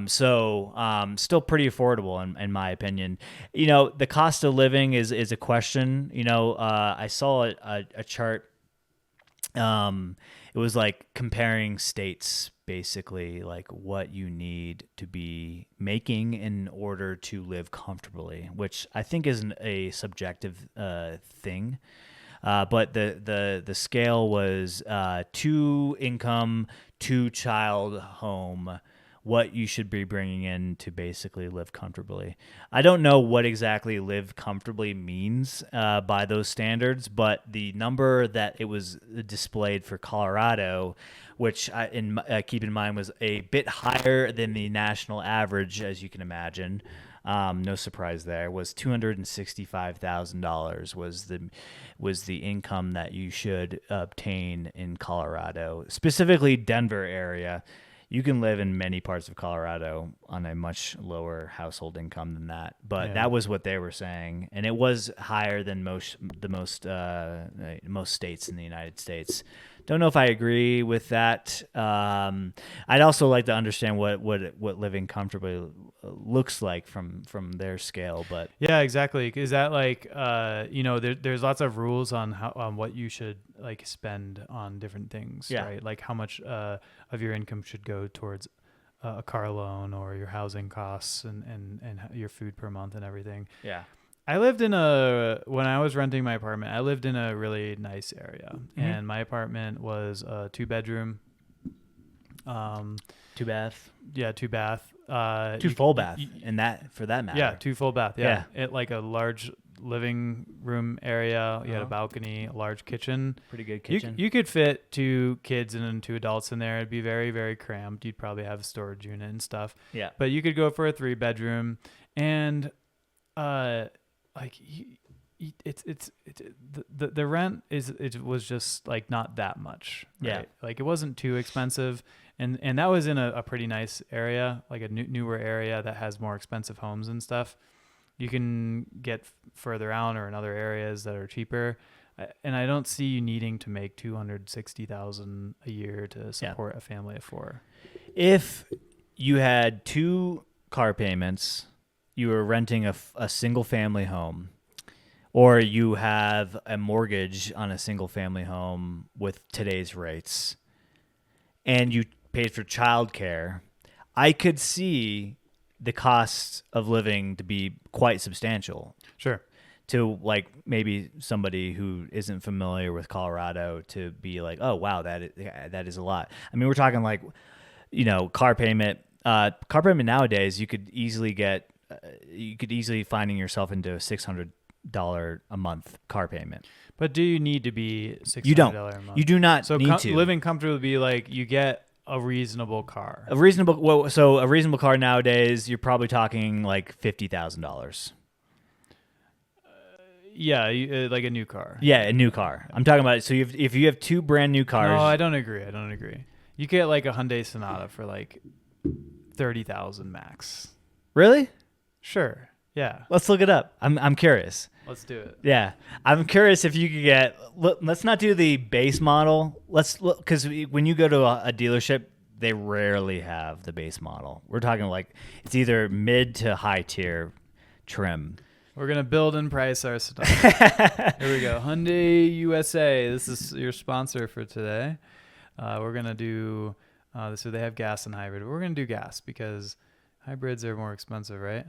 So still pretty affordable in my opinion. The cost of living is a question. I saw a chart. It was like comparing states, basically like what you need to be making in order to live comfortably, which I think isn't a subjective thing. But the scale was 2 income, 2 child home, what you should be bringing in to basically live comfortably. I don't know what exactly live comfortably means by those standards, but the number that it was displayed for Colorado, which keep in mind was a bit higher than the national average, as you can imagine. No surprise there, was $265,000 was the income that you should obtain in Colorado, specifically Denver area. You can live in many parts of Colorado on a much lower household income than that, but that was what they were saying, and it was higher than most states in the United States. Don't know if I agree with that. I'd also like to understand what living comfortably looks like from their scale. But yeah, exactly. Is that like there's lots of rules on what you should like spend on different things, right? Like how much of your income should go towards a car loan or your housing costs and your food per month and everything. Yeah. I lived when I was renting my apartment, I lived in a really nice area, and my apartment was a 2-bedroom, 2 bath. Yeah, 2 bath, 2 full bath, and that for that matter. Yeah, 2 full bath. Yeah. It like a large living room area. You had a balcony, a large kitchen. Pretty good kitchen. You could fit 2 kids and 2 adults in there. It'd be very, very cramped. You'd probably have a storage unit and stuff. Yeah. But you could go for a 3-bedroom, and like the rent it was just like not that much, right? Yeah. Like it wasn't too expensive, and that was in a pretty nice area, like a newer area that has more expensive homes and stuff. You can get further out or in other areas that are cheaper. And I don't see you needing to make $260,000 a year to support a family of 4. If you had 2 car payments, you were renting a single family home, or you have a mortgage on a single family home with today's rates, and you paid for childcare, I could see the cost of living to be quite substantial. Sure. To like maybe somebody who isn't familiar with Colorado to be like, oh wow, that is a lot. I mean, we're talking like, car payment. Car payment nowadays, you could easily finding yourself into a $600 a month car payment. But do you need to be $600 You don't. a month? You do not So need to. living comfortably would be like you get a reasonable car. A reasonable car nowadays, you're probably talking like $50,000. Yeah, like a new car. Yeah, a new car. I'm talking about. So if you have 2 brand new cars. No, I don't agree. You get like a Hyundai Sonata for like 30,000 max. Really? Sure. Yeah. Let's look it up. I'm curious. Let's do it. Yeah, I'm curious if you could get. Let's not do the base model. Let's look, because when you go to a dealership, they rarely have the base model. We're talking like it's either mid to high tier trim. We're going to build and price our stuff. Here we go. Hyundai USA. This is your sponsor for today. We're going to do this. So they have gas and hybrid. We're going to do gas because hybrids are more expensive, right?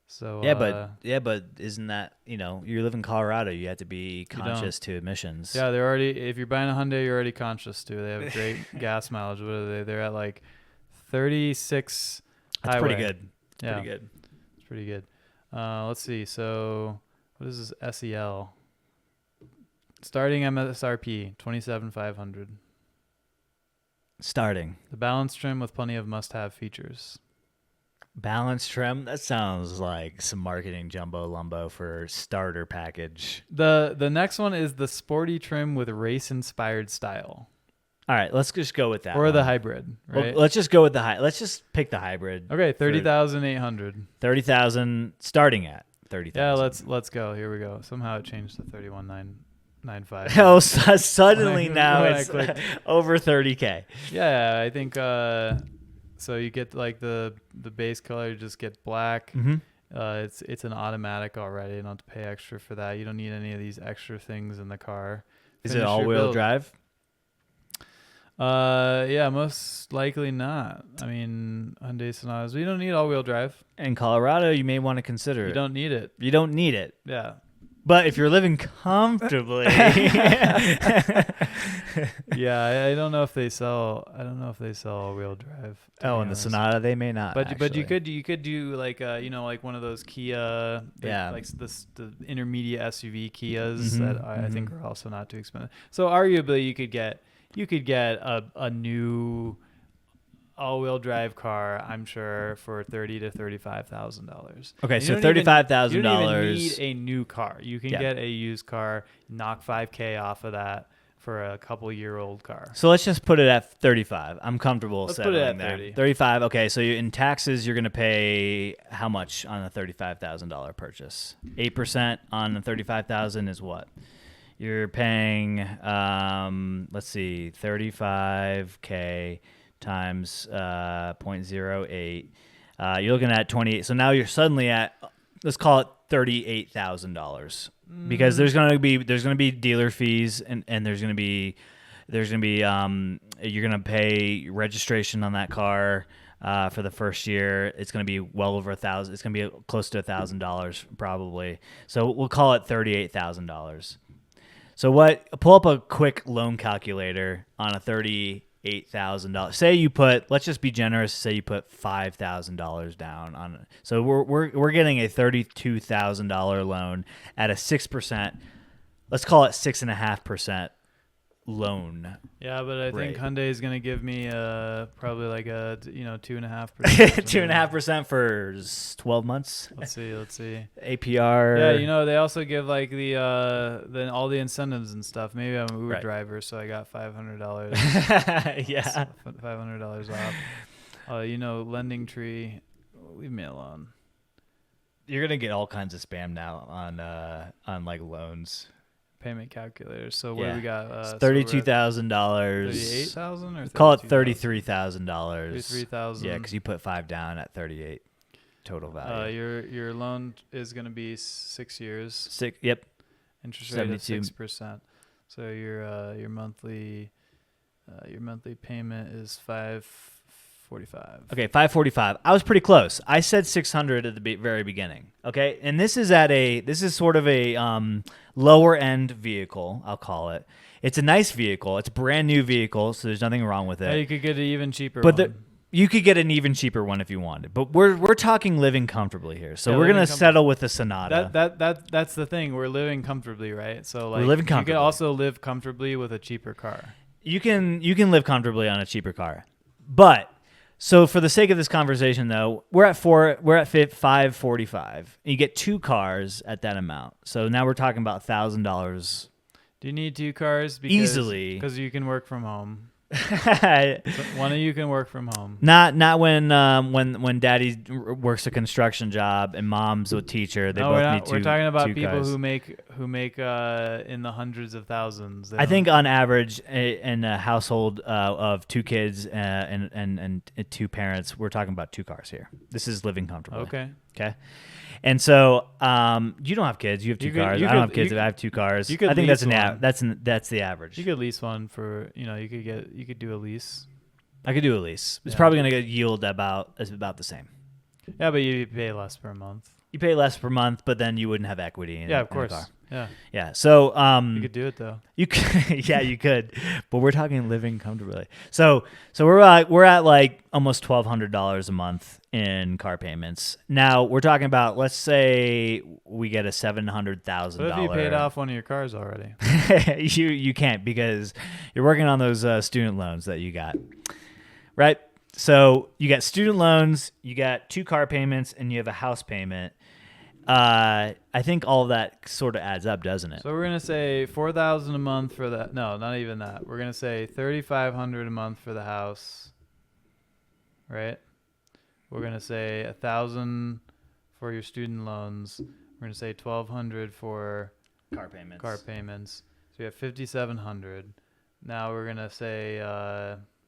So yeah, but isn't that, you live in Colorado, you have to be conscious to emissions. Yeah, if you're buying a Hyundai, you're already conscious too. They have great gas mileage. What are they? They're at like 36 That's highway. pretty good. Yeah. Pretty good. It's pretty good. Let's see. So what is this SEL? Starting MSRP 27,500. Starting. The balance trim with plenty of must-have features. Balance trim? That sounds like some marketing jumbo lumbo for starter package. The next one is the sporty trim with race-inspired style. All right, let's just go with that. Or one. the hybrid, right? Well, let's just go with the let's just pick the hybrid. Okay, 30,800. 30,000 starting at 30,000. Yeah, let's go. Here we go. Somehow it changed to 31,995. Oh, suddenly now when I it's clicked. over 30K. Yeah, I think so you get like the base color, you just get black. Mm-hmm. It's an automatic already. You don't have to pay extra for that. You don't need any of these extra things in the car. Is it all-wheel drive? Yeah, most likely not. I mean, Hyundai Sonatas, we don't need all-wheel drive. In Colorado, you may want to consider it. You don't need it. You don't need it. Yeah. But if you're living comfortably, yeah, I don't know if they sell. I don't know if they sell all-wheel drive. Oh, in the Sonata, they may not. But you could do like like one of those Kia, like the intermediate SUV Kias that I think are also not too expensive. So arguably, you could get a new all-wheel drive car, I'm sure, for $30,000 to $35,000. Okay, so $35,000. You don't even need a new car. You can get a used car, knock $5,000 off of that for a couple-year-old car. So let's just put it at 35. I'm comfortable Let's settling put it at there. 30. 35. Okay, so in taxes, you're going to pay how much on a $35,000 purchase? 8% on the $35,000 is what? You're paying, let's see, $35K times 0.08. You're looking at 28. So now you're suddenly at, let's call it $38,000, because there's gonna be dealer fees, and there's gonna be you're gonna pay registration on that car for the first year. It's gonna be well over $1,000. It's gonna be close to $1,000 probably. So we'll call it $38,000. So pull up a quick loan calculator on a $38,000. Say you put, let's just be generous, say you put $5,000 down on. So we're getting a $32,000 loan at a 6%. Let's call it 6.5% loan. Yeah, but I think Right. Hyundai is gonna give me probably like a 2.5%. 2.5% for 12 months. Let's see. APR. Yeah, they also give like the all the incentives and stuff. Maybe I'm an Uber Right. driver, so I got $500. Yeah. $500 off. Lending Tree, leave me alone. You're gonna get all kinds of spam now on like loans. Payment calculators. So what do we got? It's $32,000. 38,000 or Call it $33,000? $33,000. 33,000. Yeah, because you put 5 down at 38 total value. Your loan is going to be 6 years. Yep. Interest rate of 72. 6%. So your monthly payment is $545. Okay, $545. I was pretty close. I said $600 at the very beginning. Okay, and this is sort of a lower end vehicle. I'll call it. It's a nice vehicle. It's a brand new vehicle, so there's nothing wrong with it. Yeah, you could get an even cheaper But one. you could get an even cheaper one if you wanted. But we're talking living comfortably here, so Yeah, we're gonna living settle with the Sonata. That's the thing. We're living comfortably, right? So like We're living you comfortably. can also live comfortably with a cheaper car. You can live comfortably on a cheaper car, but. So for the sake of this conversation, though, we're at $545. You get 2 cars at that amount. So now we're talking about $1,000 Do you need 2 cars? Easily. Because you can work from home. Not So one of you can work from home. when daddy works a construction job and mom's a teacher. They No, both need 2. we're talking about 2 people cars. who make in the hundreds of thousands. They I don't- think on average in a household of 2 kids and 2 parents, we're talking about 2 cars here. This is living comfortably. Okay. And so you don't have kids. You have 2 cars. I don't have kids. I have 2 cars. you could I think that's lease that's the average. you could lease one for you could do a lease. I could do a lease. It's Yeah. probably going to yield about the same. Yeah, but you pay less per month. You pay less per month, but then you wouldn't have equity in Yeah, of in the course. car. Yeah, Yeah. So you could do it though. you could, yeah, you could, but we're talking living comfortably. So we're at like almost $1,200 a month in car payments. Now we're talking about, let's say we get a $700,000. What if you paid off one of your cars already? you can't, because you're working on those student loans that you got, right? So you got student loans, you got 2 car payments, and you have a house payment. I think all of that sort of adds up, doesn't it? So we're gonna say $4,000 a month for that. No, not even that. We're gonna say $3,500 a month for the house, right? We're gonna say $1,000 for your student loans. We're gonna say $1,200 for Car payments. car payments. So we have $5,700. Now we're gonna say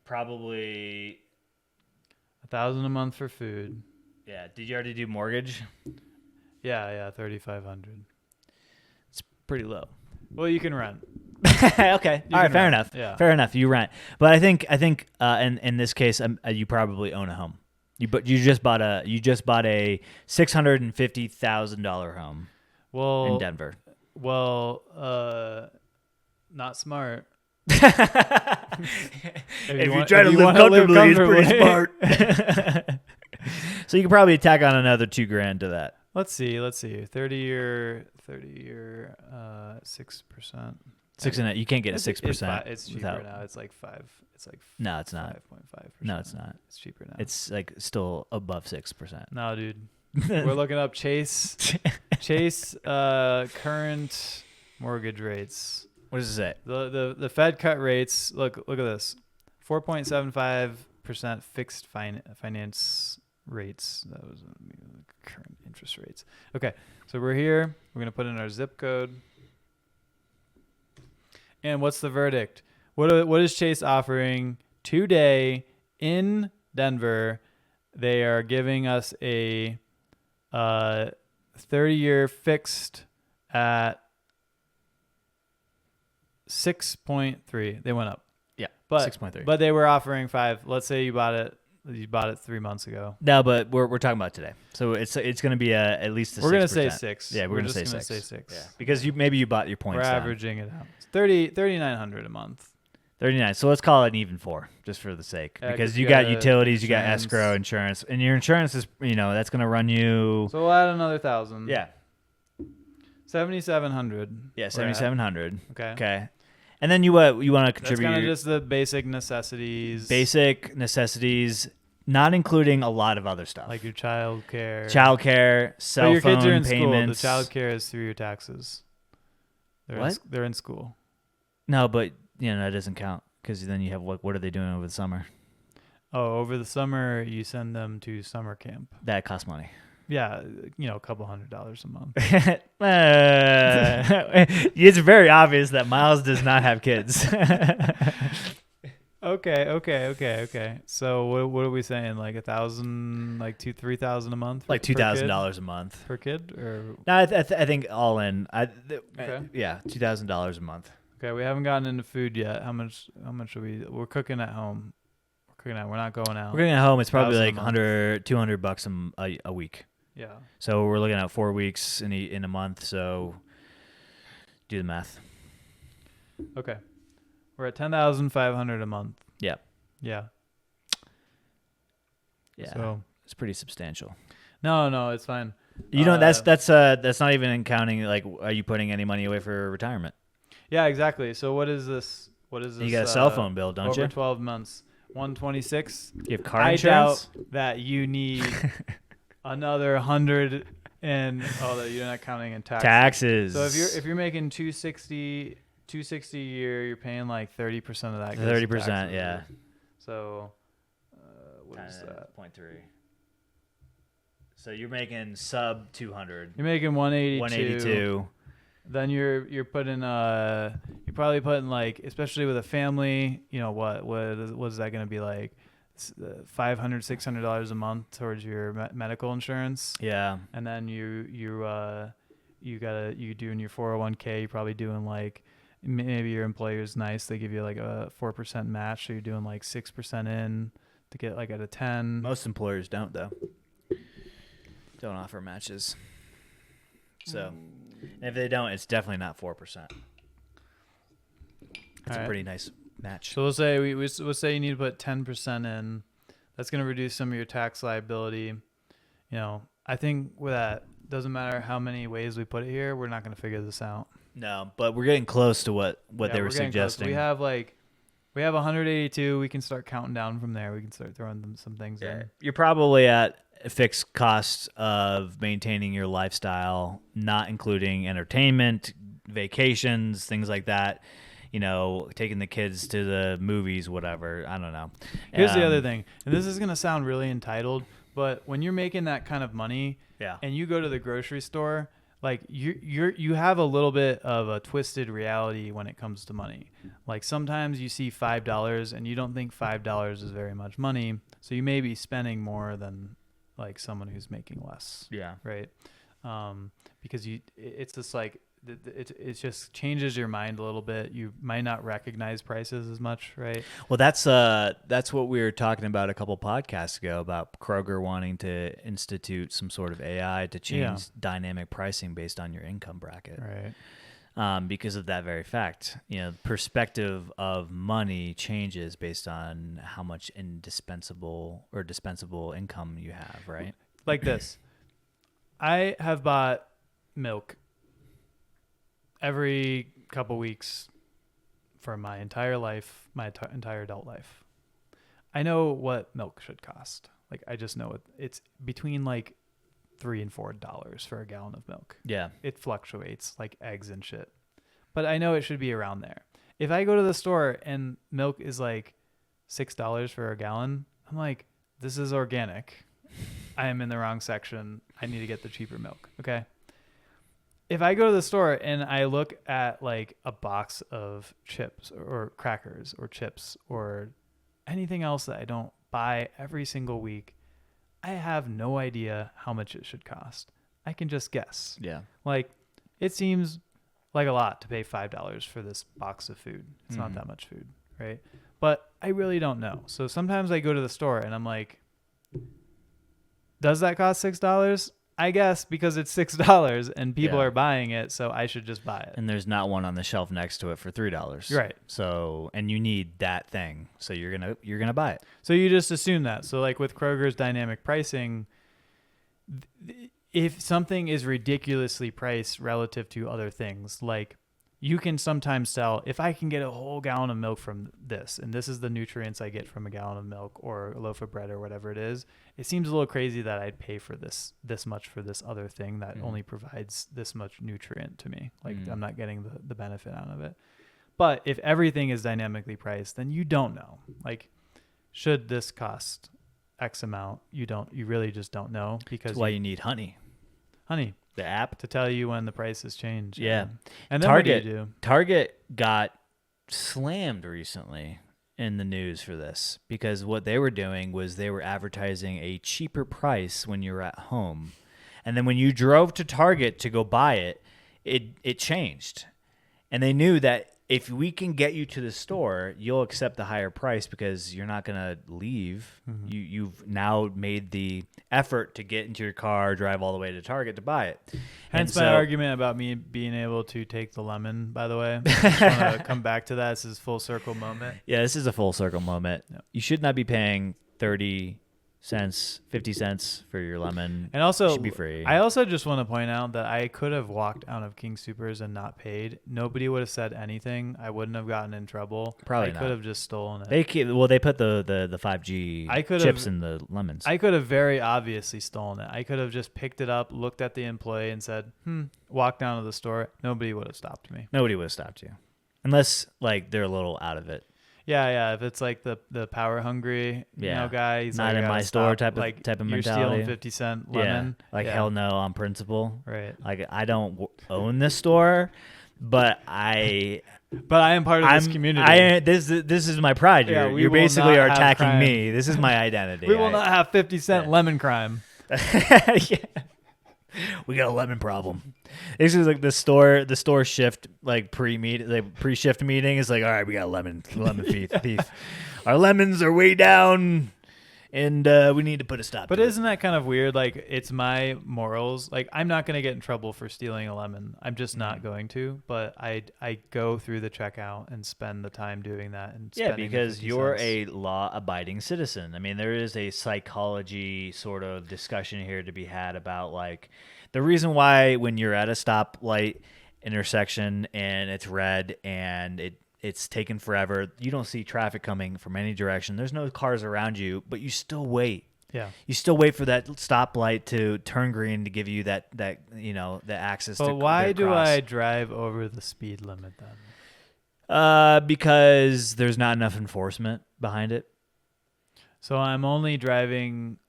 Probably. $1,000 a month for food. Yeah. Did you already do mortgage? Yeah, $3,500. It's pretty low. Well, you can rent. Okay. All right. can Fair rent. enough. Yeah. Fair enough. You rent, but I think in this case, you probably own a home. You just bought a $650,000 home in Denver. Well, not smart. If you try to live comfortably, it's pretty smart. So you could probably tack on another $2,000 to that. Let's see. 30-year, 6%. 6.5. You can't get a 6%. It's cheaper now. It's like 5. It's like No, it's not. 5.5%. No, it's not. It's cheaper now. It's like still above 6%. No, dude. We're looking up Chase current mortgage rates. What does it say? The Fed cut rates. Look at this. 4.75% fixed finance rates. That was current interest rates. Okay, so we're here. We're gonna put in our zip code. And what's the verdict? What is Chase offering today in Denver? They are giving us a 30-year fixed at 6.3. They went up. Yeah, but 6.3. But they were offering 5. Let's say you bought it 3 months ago. No, but we're talking about today. So it's going to be at least a 6%. We're gonna say 6. Yeah, we're just gonna gonna say say 6. Yeah, because maybe you bought your points. We're down. averaging it out. It's $3,900 a month. 39. So let's call it an even 4, just for the sake, Yeah, because 'cause you you got got utilities, you got insurance. escrow, insurance, and your insurance is that's going to run you. So we'll add another 1,000. Yeah. 7,700. Yeah, we're at. 7,700. Okay. Okay. And then you want to That's contribute kind of your just the basic necessities, not including a lot of other stuff. like your child care. Cell your phone kids are in payments. school. The child care is through your taxes. They're in school. No, but that doesn't count because then you have what are they doing over the summer? Oh, over the summer you send them to summer camp. That costs money. Yeah, a couple $100 a month. It's very obvious that Myles does not have kids. Okay. So what are we saying? Like 1,000, like 2,000-3,000 a month? Like $2,000 a month per kid, or no? I think all in. Okay. Yeah, $2,000 a month. okay. We haven't gotten into food yet. How much are we? We're cooking at home. We're not going out. We're getting at home. It's probably 1,000 like a month. $200 a week. Yeah. So we're looking at 4 weeks in a month. So do the math. Okay. We're at 10,500 a month. Yeah. Yeah. Yeah. So it's pretty substantial. no, it's fine. That's not even counting like, are you putting any money away for retirement? Yeah, exactly. So what is this? You got a cell phone bill, don't you? Over 12 months. 126. You have car I insurance? doubt that you need another 100 and that you're not counting in Taxes. So if you're making 260 a year, you're paying like 30% of that. 30%, yeah. So what is that? 0.3. So you're making sub 200. You're making 182. 182. Then you're probably putting like, especially with a family, what is that going to be like? $500, $600 a month towards your medical insurance. Yeah. And then you doing your 401k, you're probably doing like, maybe your employer's nice, they give you like a 4% match, so you're doing like 6% in to get like at a 10. Most employers don't though. Don't offer matches. So and if they don't, it's definitely not 4%. It's a pretty nice match. So we'll say we'll say you need to put 10% in. That's going to reduce some of your tax liability. I think with that, doesn't matter how many ways we put it here, we're not going to figure this out. No, but we're getting close to what they were suggesting. We have 182. We can start counting down from there. We can start throwing some things in. You're probably at a fixed cost of maintaining your lifestyle, not including entertainment, vacations, things like that. Taking the kids to the movies, whatever. I don't know. Here's the other thing, and this is going to sound really entitled, but when you're making that kind of money, and you go to the grocery store, like you have a little bit of a twisted reality when it comes to money. Like sometimes you see $5 and you don't think $5 is very much money, so you may be spending more than like someone who's making less. Yeah. Right. Because it's just like it just changes your mind a little bit. You might not recognize prices as much, right? Well, that's what we were talking about a couple podcasts ago about Kroger wanting to institute some sort of AI to change dynamic pricing based on your income bracket, right? Because of that very fact. Perspective of money changes based on how much dispensable income you have, right? Like this, I have bought milk every couple weeks for my entire life, my entire adult life. I know what milk should cost. Like I just know it's between like $3 and $4 for a gallon of milk. Yeah. It fluctuates like eggs and shit. But I know it should be around there. If I go to the store and milk is like $6 for a gallon, I'm like, this is organic. I am in the wrong section. I need to get the cheaper milk. Okay. If I go to the store and I look at like a box of chips or crackers or chips or anything else that I don't buy every single week, I have no idea how much it should cost. I can just guess. Yeah. Like it seems like a lot to pay $5 for this box of food. It's not that much food, right? But I really don't know. So sometimes I go to the store and I'm like, does that cost $6? I guess because it's $6 and people are buying it, so I should just buy it. And there's not one on the shelf next to it for $3. Right. So, and you need that thing, so you're gonna buy it. So you just assume that. So like with Kroger's dynamic pricing, if something is ridiculously priced relative to other things, like you can sometimes tell if I can get a whole gallon of milk from this, and this is the nutrients I get from a gallon of milk or a loaf of bread or whatever it is. It seems a little crazy that I'd pay for this much for this other thing that only provides this much nutrient to me. Like I'm not getting the benefit out of it. But if everything is dynamically priced, then you don't know. Like, should this cost X amount? You really just don't know, because That's why you need Honey, the app, to tell you when the prices change. Yeah. And then Target, what do you do? Target got slammed recently in the news for this, because what they were doing was they were advertising a cheaper price when you were at home. And then when you drove to Target to go buy it, it changed. And they knew that if we can get you to the store, you'll accept the higher price because you're not going to leave. You've now made the effort to get into your car, drive all the way to Target to buy it. Hence my argument about me being able to take the lemon, by the way. I just want to come back to that. This is full circle moment. Yeah, this is a full circle moment. Yep. You should not be paying 30 cents, 50 cents for your lemon. And also, it should be free. I also just want to point out that I could have walked out of King Soopers and not paid. Nobody would have said anything. I wouldn't have gotten in trouble. Probably I not. could have just stolen it. They put the 5G chips in the lemons. I could have very obviously stolen it. I could have just picked it up, looked at the employee, and said, walked down to the store. Nobody would have stopped me. Nobody would have stopped you. Unless, like, they're a little out of it. Yeah. If it's like the power hungry, guy, he's not like, in my store type of mentality. You're stealing 50-cent lemon. Yeah. Hell no on principle. Right. Like, I don't own this store, but I am part of this community. This is my pride. Yeah, You basically are attacking crime. Me. This is my identity. We will not have 50-cent lemon crime. Yeah. We got a lemon problem. This is like the store shift, like pre-shift meeting is like, all right, we got a lemon thief. Our lemons are way down, and we need to put a stop. But to isn't that kind of weird? Like, it's my morals. Like, I'm not going to get in trouble for stealing a lemon. I'm just not going to. But I go through the checkout and spend the time doing that. And because you're a law-abiding citizen. I mean, there is a psychology sort of discussion here to be had about, like, the reason why when you're at a stoplight intersection and it's red and it's taken forever, you don't see traffic coming from any direction. There's no cars around you, but you still wait. Yeah. You still wait for that stoplight to turn green to give you that the access to. But why do cross. I drive over the speed limit then? Because there's not enough enforcement behind it. So I'm only driving.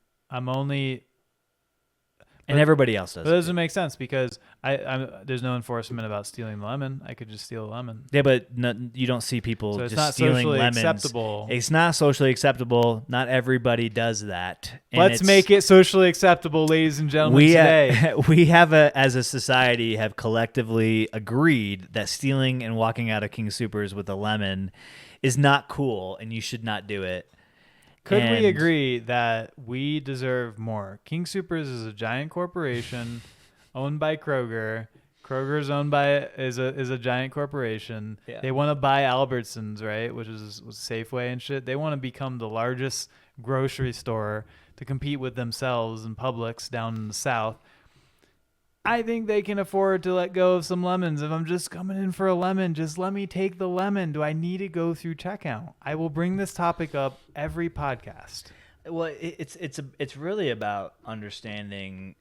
And everybody else does. That doesn't make sense, because there's no enforcement about stealing the lemon. I could just steal a lemon. Yeah, but you don't see people So it's just not stealing socially lemons. acceptable. It's not socially acceptable. Not everybody does that. And Let's make it socially acceptable, ladies and gentlemen, today. We as a society, have collectively agreed that stealing and walking out of King Soopers with a lemon is not cool, and you should not do it. Could we agree that we deserve more? King Soopers is a giant corporation owned by Kroger. Kroger's owned by is a giant corporation. Yeah. They want to buy Albertsons, right? Which was Safeway and shit. They want to become the largest grocery store to compete with themselves and Publix down in the South. I think they can afford to let go of some lemons. If I'm just coming in for a lemon, just let me take the lemon. Do I need to go through checkout? I will bring this topic up every podcast. Well, it's really about understanding,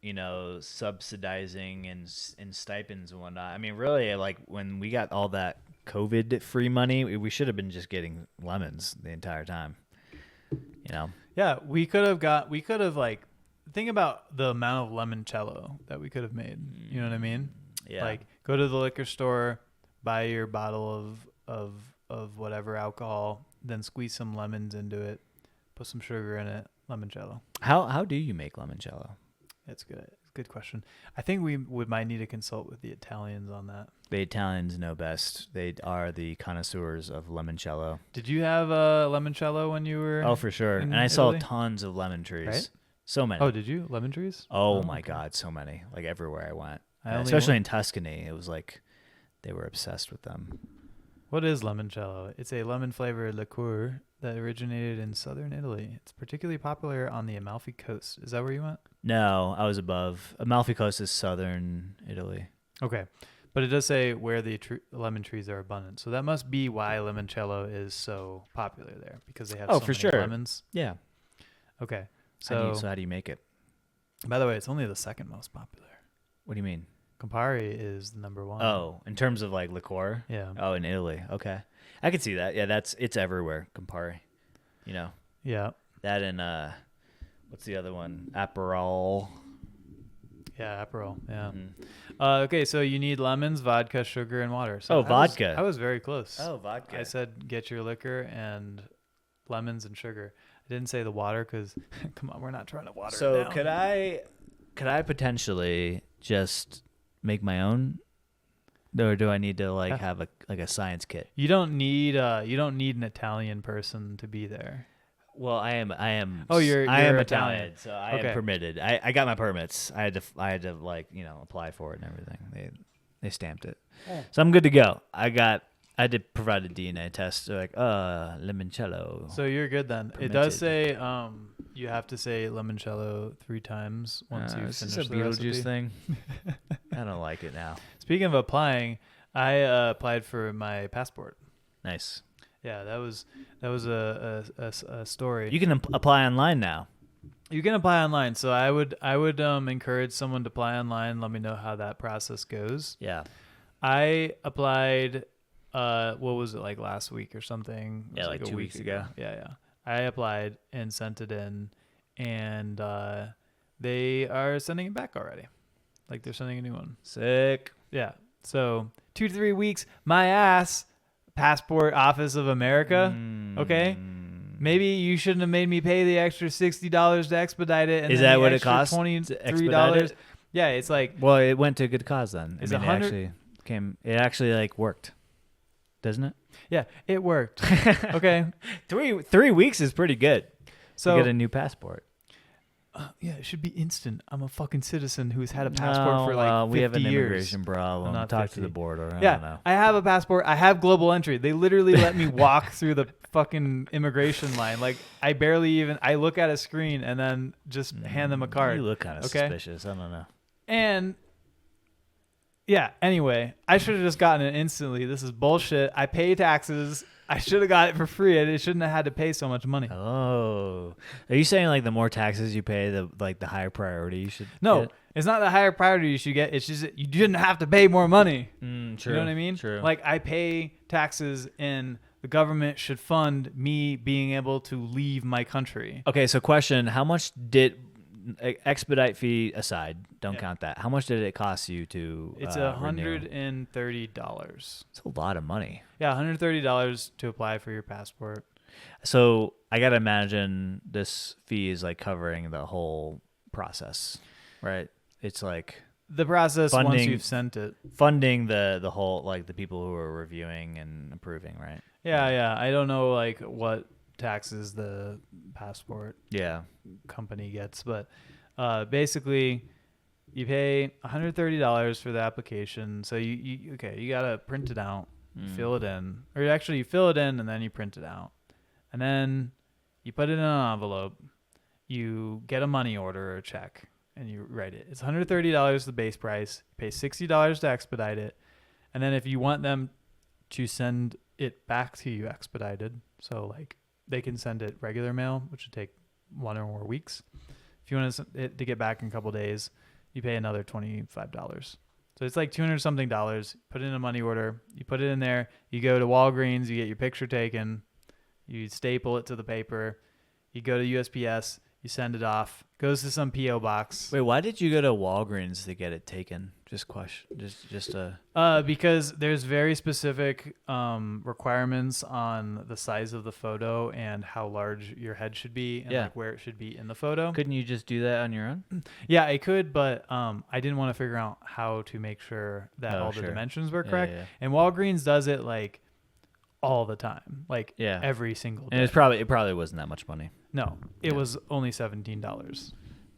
subsidizing and stipends and whatnot. I mean, really, like when we got all that COVID free money, we should have been just getting lemons the entire time. Yeah, we could have like. Think about the amount of limoncello that we could have made. You know what I mean? Yeah. Like, go to the liquor store, buy your bottle of whatever alcohol, then squeeze some lemons into it, put some sugar in it, limoncello. How do you make limoncello? That's good. Good question. I think we might need to consult with the Italians on that. The Italians know best. They are the connoisseurs of limoncello. Did you have a limoncello when you were? Oh, for sure. And I saw tons of lemon trees. Right? So many. Oh, did you? Lemon trees? Oh my God, so many. Like everywhere I went. Especially in Tuscany. It was like they were obsessed with them. What is limoncello? It's a lemon-flavored liqueur that originated in southern Italy. It's particularly popular on the Amalfi Coast. Is that where you went? No, I was above. Amalfi Coast is southern Italy. Okay. But it does say where the lemon trees are abundant. So that must be why limoncello is so popular there, because they have so for many sure. lemons. Yeah. Okay. So how do you make it? By the way, it's only the second most popular. What do you mean? Campari is the number one. Oh, in terms of like liqueur? Yeah. Oh, in Italy. Okay. I can see that. Yeah, it's everywhere, Campari. You know. Yeah. That and what's the other one? Aperol. Yeah, Aperol. Yeah. Mm-hmm. Okay, so you need lemons, vodka, sugar, and water. So vodka. I was very close. Oh, vodka. I said get your liquor and lemons and sugar. I didn't say the water because, come on, we're not trying to water it So down. could I potentially just make my own, or do I need to like have a science kit? You don't need an Italian person to be there. Well, I am. Oh, I am you're Italian, so I Okay. am permitted. I got my permits. I had to like apply for it and everything. They stamped it, so I'm good to go. I had to provide a DNA test. They're like, limoncello. So you're good then. Permitted. It does say you have to say limoncello 3 times once you is finish this a the Beetlejuice recipe. thing? I don't like it now. Speaking of applying, I applied for my passport. Nice. Yeah, that was a story. You can apply online now. You can apply online, so I would encourage someone to apply online. Let me know how that process goes. Yeah. I applied. What was it, like last week or something? It was Yeah, like 2 weeks ago. Yeah. I applied and sent it in, and they are sending it back already. Like they're sending a new one. Sick. Yeah. So 2 to 3 weeks. My ass. Passport Office of America. Okay. Maybe you shouldn't have made me pay the extra $60 to expedite it. And Is then that the what it extra costs? $23. Yeah, it's like, Well, it went to a good cause then. Is it 100 It actually like worked, doesn't it? yeah, it worked. Okay. 3 weeks is pretty good So to get a new passport. yeah, it should be instant. I'm a fucking citizen who's had a passport for like 50 we have an years. immigration problem. I'm not Talk 50. to the border. I Yeah, don't know. I have a passport. I have global entry. They literally let me walk through the fucking immigration line. Like I look at a screen and then just hand them a card. You look kind of Okay? suspicious. I don't know. And yeah, anyway, I should have just gotten it instantly. This is bullshit. I pay taxes. I should have got it for free. I shouldn't have had to pay so much money. Oh, are you saying like the more taxes you pay, the higher priority you should? No, get? it's not the higher priority you should get. It's just that you didn't have to pay more money. True. You know what I mean? True. Like I pay taxes and the government should fund me being able to leave my country. Okay, so question: how much did expedite fee aside? Don't count that. How much did it cost you to? It's renew? $130. It's a lot of money. Yeah, $130 to apply for your passport. So I gotta imagine this fee is like covering the whole process, right? It's like The process once Funding- you've sent it. funding the whole, like the people who are reviewing and approving, right? Yeah. I don't know like what taxes the passport Yeah. company gets, but basically you pay $130 for the application. So you gotta print it out, fill it in, or actually you fill it in and then you print it out, and then you put it in an envelope. You get a money order or a check and you write it. It's $130 the base price. You pay $60 to expedite it, and then if you want them to send it back to you expedited, so like they can send it regular mail, which would take 1 or more weeks. If you want it to get back in a couple of days, you pay another $25. So it's like $200 something. Put in a money order. You put it in there. You go to Walgreens. You get your picture taken. You staple it to the paper. You go to USPS. You send it off. Goes to some PO box. Wait, why did you go to Walgreens to get it taken? Just Because there's very specific requirements on the size of the photo and how large your head should be and like where it should be in the photo. Couldn't you just do that on your own? Yeah, I could, but I didn't want to figure out how to make sure that all the dimensions were correct. Yeah. And Walgreens does it like all the time, like every single day. And it probably wasn't that much money. No, it was only $17.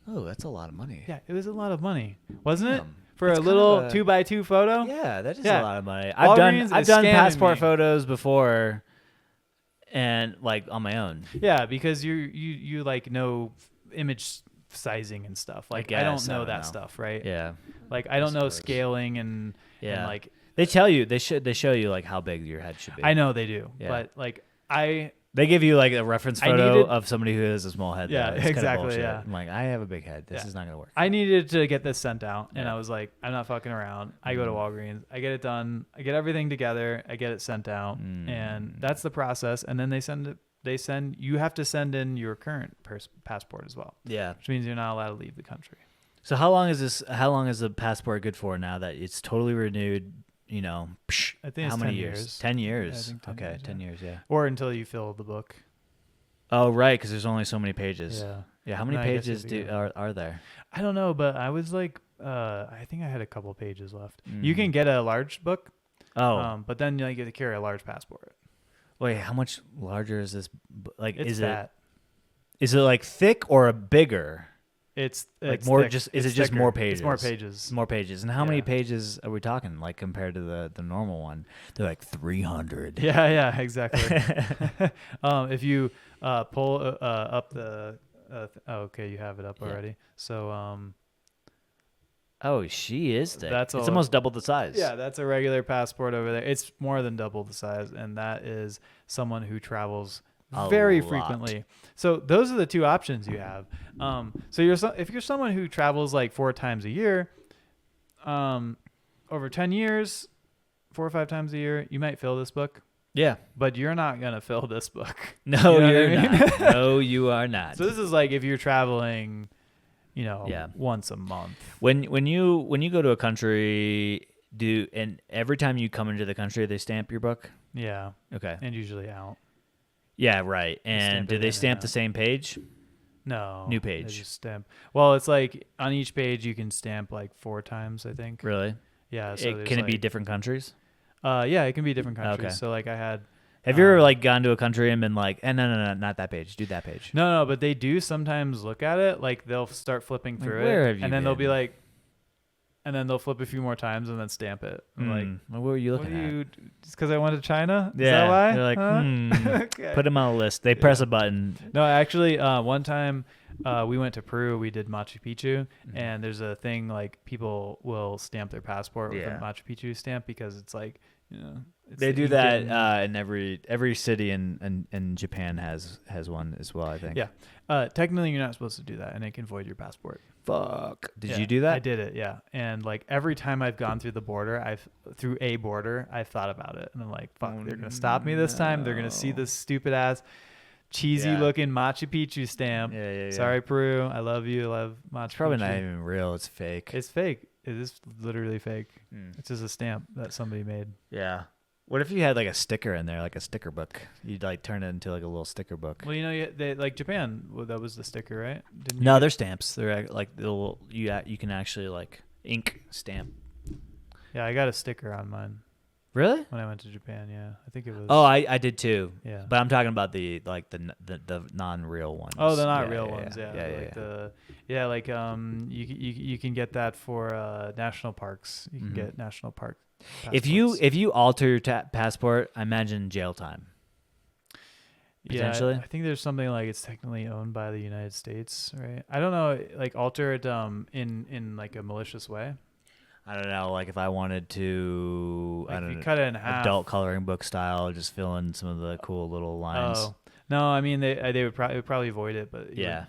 Oh, that's a lot of money. Yeah, it was a lot of money, wasn't it? Damn. For It's a kind little of a- 2x2 photo? Yeah, that is Yeah. a lot of money. Walgreens I've is done scamming passport me. photos before, and like on my own. Yeah, because you like know image sizing and stuff. Like I guess, don't know I don't that know. stuff, right? Yeah. Like I don't know suppose. scaling and Yeah. like They tell you they show you like how big your head should be. I know they do, Yeah. but like They give you like a reference I photo needed- of somebody who has a small head. Yeah, though. It's kind of exactly, bullshit. yeah. I'm like, I have a big head. This Yeah. is not gonna work. I needed to get this sent out, and Yeah. I was like, I'm not fucking around. I go to Walgreens, I get it done, I get everything together, I get it sent out, and that's the process. And then they send it. You have to send in your current passport as well, Yeah. which means you're not allowed to leave the country. So how long is this? How long is the passport good for now that it's totally renewed? You know, I think how it's many 10 years? years. 10 Yeah, I years. think 10 Okay, years, 10 yeah. years. Yeah. Or until you fill the book. Oh, right, because there's only so many pages. Yeah. Yeah. How many No, I guess pages it'd be good. are there? I don't know, but I was like, I think I had a couple pages left. You can get a large book, Oh, but then you get to carry a large passport. wait. How much larger is this? Like, It's is fat. it like thick or a bigger? It's Like more thick. just is It's it just thicker. more pages? It's more pages. It's more pages. And how many Yeah. pages are we talking? Like compared to the normal one, they're like 300. Yeah, exactly. If you pull up the, okay, you have it up Yeah. already. So Oh, she is thick. That's it's all- almost double the size. yeah, that's a regular passport over there. It's more than double the size, and that is someone who travels A very lot. frequently. So those are the two options you have. So if you're someone who travels like 4 times a year, over 10 years, 4 or 5 times a year, you might fill this book, Yeah. but you're not gonna fill this book. No, You know what you're I mean? not. No, you are not. So this is like if you're traveling, Yeah. once a month. When you go to a country, and every time you come into the country, they stamp your book. Yeah, Okay. and usually out. Yeah, right. stamp And do it in they and stamp the out. same page? No. New they page. just stamp. Well, it's like on each page you can stamp like 4 times, I think. Really? Yeah. So Can it be like, different countries? Yeah, it can be different countries. Okay. So like I had. Have you ever like gone to a country and been like, no, not that page. Do that page. No, but they do sometimes look at it. Like they'll start flipping Like, through where it, have you and then they'll be been? like, and then they'll flip a few more times and then stamp it. I'm like, What were you what looking are at? you? Just because I went to China? Is Yeah, that why? they're like, Huh? Okay. Put them on a list. They press a button. No, actually, one time we went to Peru. We did Machu Picchu, Mm-hmm. and there's a thing like people will stamp their passport with Yeah. a Machu Picchu stamp because it's like, it's They the do that Incan- in every city in Japan has one as well, I think. Yeah. Technically, you're not supposed to do that, and it can void your passport. Fuck. Did Yeah, you do that? I did it, yeah. And like every time I've gone through a border, I've thought about it, and I'm like, fuck, they're gonna stop me this time. They're gonna see this stupid ass, cheesy Yeah. looking Machu Picchu stamp. Yeah. Sorry, Peru. I love you. I love Machu It's probably Picchu. not even real. It's fake. It's fake. It is literally fake. Mm. It's just a stamp that somebody made. Yeah. What if you had like a sticker in there, like a sticker book? You'd like turn it into like a little sticker book. Well, they like Japan. Well, that was the sticker, right? Didn't you No, get- they're stamps. They're like little. You can actually like ink stamp. Yeah, I got a sticker on mine Really? when I went to Japan. Yeah, I think it was. Oh, I did too. yeah. But I'm talking about the non-real ones. Oh, the not real ones. Yeah. Yeah. Like you can get that for national parks. You can Mhm. get national park. If you passports. alter your passport, I imagine jail time. potentially? Yeah, I think there's something like it's technically owned by the United States, right? I don't know, like alter it in like a malicious way. I don't know. Like if I wanted to, Like I don't if you know, cut it in half. adult coloring book style, just fill in some of the cool little lines. Oh. No, I mean they would probably void it, but Yeah.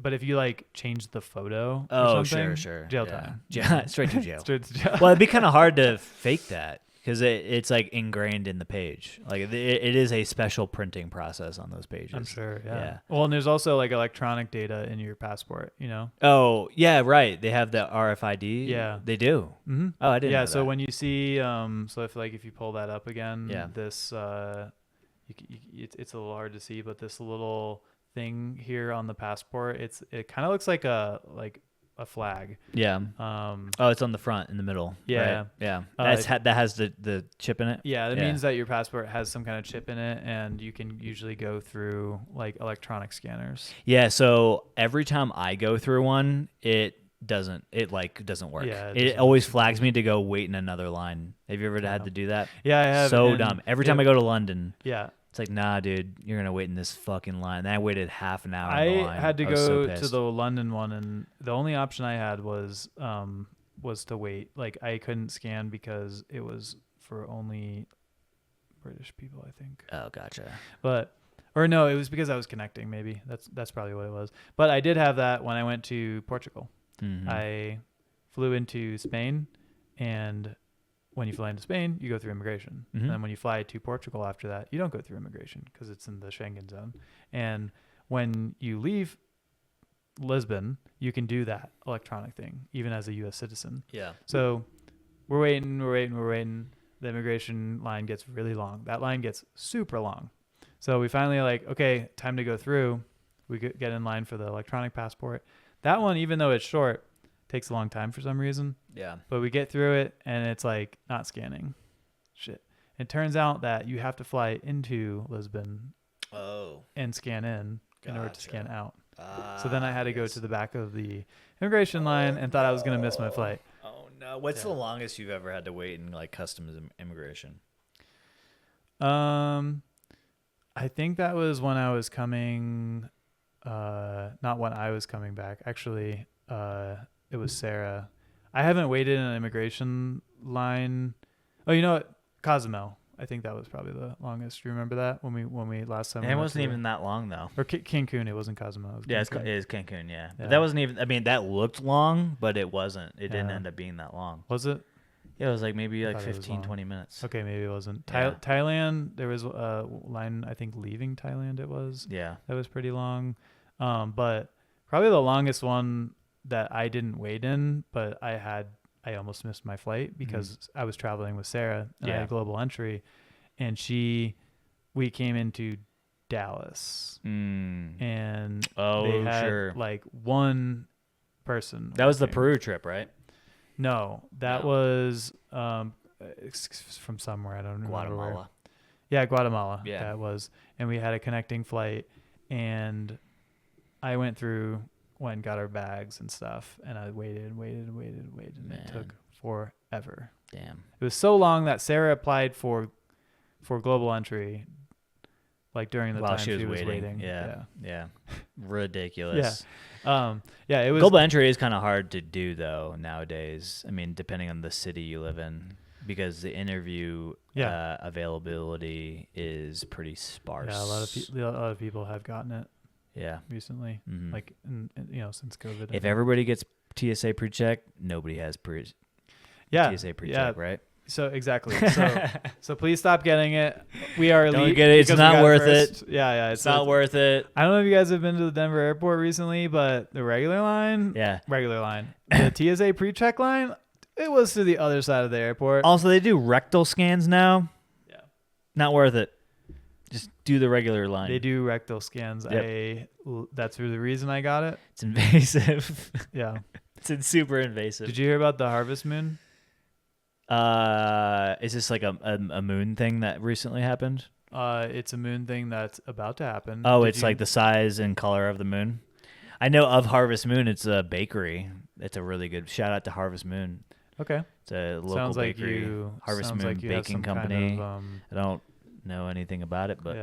But if you like change the photo, Oh, or something, sure. jail Yeah. time. Straight to jail. Straight to jail. Well, it'd be kind of hard to fake that because it's like ingrained in the page. Like it is a special printing process on those pages. I'm sure. Yeah. Yeah. Well, and there's also like electronic data in your passport. You know. Oh yeah, right. They have the RFID. Yeah. they do. Mm-hmm. Oh, I didn't. Yeah. know So that. when you see, so if you pull that up again, Yeah. this, it's a little hard to see, but this little thing here on the passport, it kind of looks like a flag. Yeah. Um, Oh, it's on the front in the middle. Yeah. Right? Yeah. Uh, That has the chip in it. yeah, that Yeah. means that your passport has some kind of chip in it, and you can usually go through like electronic scanners. Yeah. So every time I go through one, it doesn't work. Yeah, it it doesn't always work. flags me to go wait in another line. Have you ever had to do that? Yeah, I have. So and dumb. Every time I go to London, Yeah. It's like, nah, dude, you're gonna wait in this fucking line. And I waited half an hour in the line. I had to was so go to pissed. the London one, and the only option I had was to wait. Like I couldn't scan because it was for only British people, I think. Oh, gotcha. But or no, it was because I was connecting. Maybe that's probably what it was. But I did have that when I went to Portugal. Mm-hmm. I flew into Spain, and when you fly into Spain, you go through immigration. Mhm. And then when you fly to Portugal after that, you don't go through immigration because it's in the Schengen zone. And when you leave Lisbon, you can do that electronic thing, even as a U.S. citizen. Yeah. So we're waiting. The immigration line gets really long. That line gets super long. So we finally okay, time to go through. We get in line for the electronic passport. That one, even though it's short, takes a long time for some reason. Yeah. But we get through it, and it's not scanning. Shit. It turns out that you have to fly into Lisbon and scan in order to scan out. So then I had to go to the back of the immigration line and thought I was going to miss my flight. Oh no! What's the longest you've ever had to wait in customs immigration? I think that was when I was coming. Not when I was coming back. Actually, it was Sarah. I haven't waited in an immigration line. Oh, you know what? Cozumel. I think that was probably the longest. Do you remember that when we last time? And it wasn't even that long though. Or Cancun. It wasn't Cozumel. It was Cancun. It is Cancun. Yeah. But Yeah. that wasn't even. I mean, that looked long, but it wasn't. It didn't Yeah. end up being that long. Was it? Yeah, it was maybe I thought it was 15, long. 20 minutes. Okay, maybe it wasn't. Yeah. Thailand. There was a line. I think leaving Thailand. It was. Yeah. That was pretty long. But probably the longest one that I didn't wait in, but I almost missed my flight because I was traveling with Sarah and I had global entry, and we came into Dallas and they had one person. That was the Peru trip, right? No, that was from somewhere. I don't remember. Guatemala. Where. Yeah, Guatemala. Yeah. That was. And we had a connecting flight, and I went through, and got our bags and stuff, and I waited, and Man. it took forever. Damn. It was so long that Sarah applied for global entry during the While time she was waiting. Yeah. Ridiculous. Yeah, it was. Global entry is kind of hard to do though nowadays. I mean, depending on the city you live in, because the interview availability is pretty sparse. Yeah, a lot of people have gotten it. Yeah. Recently, since COVID. If everybody gets TSA pre-check, nobody has TSA pre-check, right? So exactly. So please stop getting it. We are Don't elite. get it. It's not worth it. Yeah. It's not worth it. I don't know if you guys have been to the Denver airport recently, but the regular line, the TSA pre-check line, it was to the other side of the airport. Also, they do rectal scans now. Yeah. Not worth it. Just do the regular line. They do rectal scans. Yep. That's the reason I got it. It's invasive. Yeah. It's super invasive. Did you hear about the harvest moon? Is this like a moon thing that recently happened? It's a moon thing that's about to happen. Oh, it's like the size and color of the moon. I know of Harvest Moon. It's a bakery. It's a really good shout out to Harvest Moon. Okay. It's a local bakery. Harvest Moon Baking Company. I don't know anything about it, but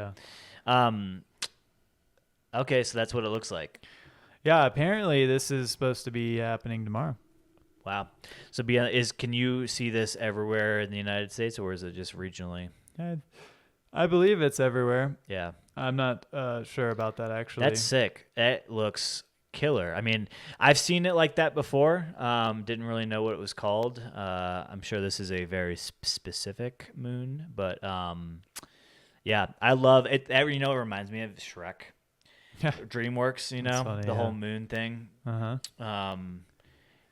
yeah. Okay, so that's what it looks like. Yeah, apparently this is supposed to be happening tomorrow. Wow. So can you see this everywhere in the United States, or is it just regionally? I believe it's everywhere. Yeah. I'm not sure about that actually. That's sick. It looks killer. I mean, I've seen it like that before. Didn't really know what it was called. I'm sure this is a very specific moon, but yeah, I love it. You know, it reminds me of Shrek. DreamWorks, funny, the whole moon thing.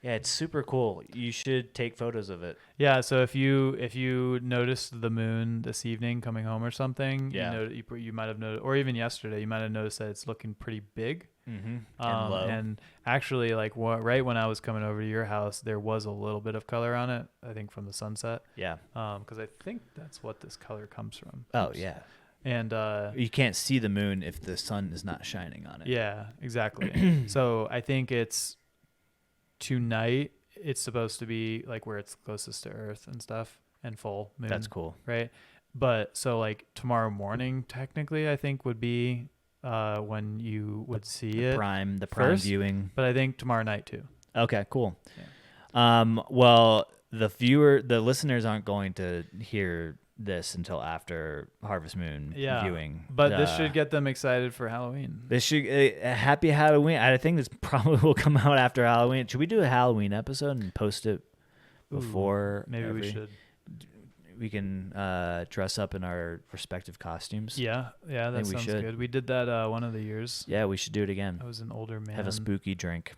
Yeah, it's super cool. You should take photos of it. Yeah, so if you noticed the moon this evening coming home or something, you might have noticed, or even yesterday, you might have noticed that it's looking pretty big. Mm-hmm. And low. And actually, right when I was coming over to your house, there was a little bit of color on it, I think from the sunset. Yeah. Because I think that's what this color comes from. Oh, yeah. And you can't see the moon if the sun is not shining on it. Yeah, exactly. So I think it's tonight. It's supposed to be where it's closest to Earth and stuff, and full moon. That's cool. Right? But so like tomorrow morning, technically, I think would be when you would see it. The prime first, viewing. But I think tomorrow night too. Okay, cool. Yeah. Well, the listeners aren't going to hear this until after Harvest Moon viewing. But this should get them excited for Halloween. This should happy Halloween. I think this probably will come out after Halloween. Should we do a Halloween episode and post it before? Maybe we should. We can dress up in our respective costumes. Yeah, that sounds good. We did that one of the years. Yeah, we should do it again. I was an older man. Have a spooky drink.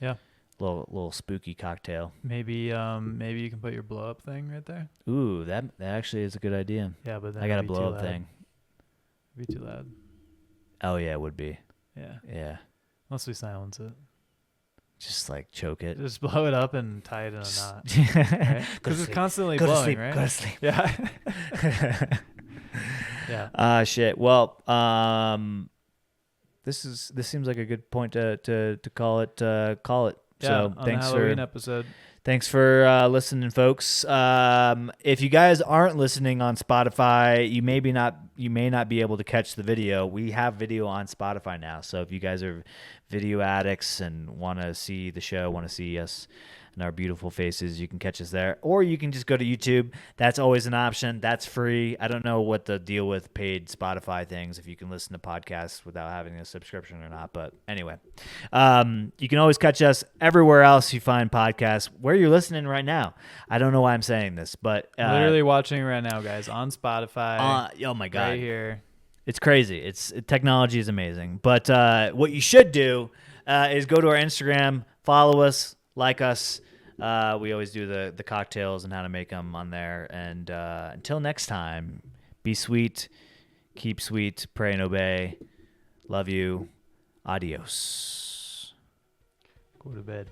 Yeah. Little spooky cocktail. Maybe you can put your blow up thing right there. Ooh, that actually is a good idea. Yeah, but then I got a blow up thing. It'd be too loud. Oh yeah, it would be. Yeah. Yeah. Unless we silence it. Just like choke it. Just blow it up and tie it in a knot. Right? Because it's constantly blowing, right? Go to sleep. Yeah. Yeah. Shit. Well, this seems like a good point to call it. Yeah, So on thanks the Halloween episode. Thanks for listening, folks. If you guys aren't listening on Spotify, you may not be able to catch the video. We have video on Spotify now, so if you guys are video addicts and want to see the show, want to see us and our beautiful faces, you can catch us there, or you can just go to YouTube. That's always an option. That's free. I don't know what the deal with paid Spotify things, if you can listen to podcasts without having a subscription or not, but anyway, you can always catch us everywhere else you find podcasts, where you're listening right now. I don't know why I'm saying this, but literally watching right now, guys, on Spotify. Oh my God. Right here. It's crazy. Technology is amazing. But what you should do is go to our Instagram, follow us, like us. We always do the cocktails and how to make them on there. And until next time, be sweet, keep sweet, pray and obey. Love you. Adios. Go to bed.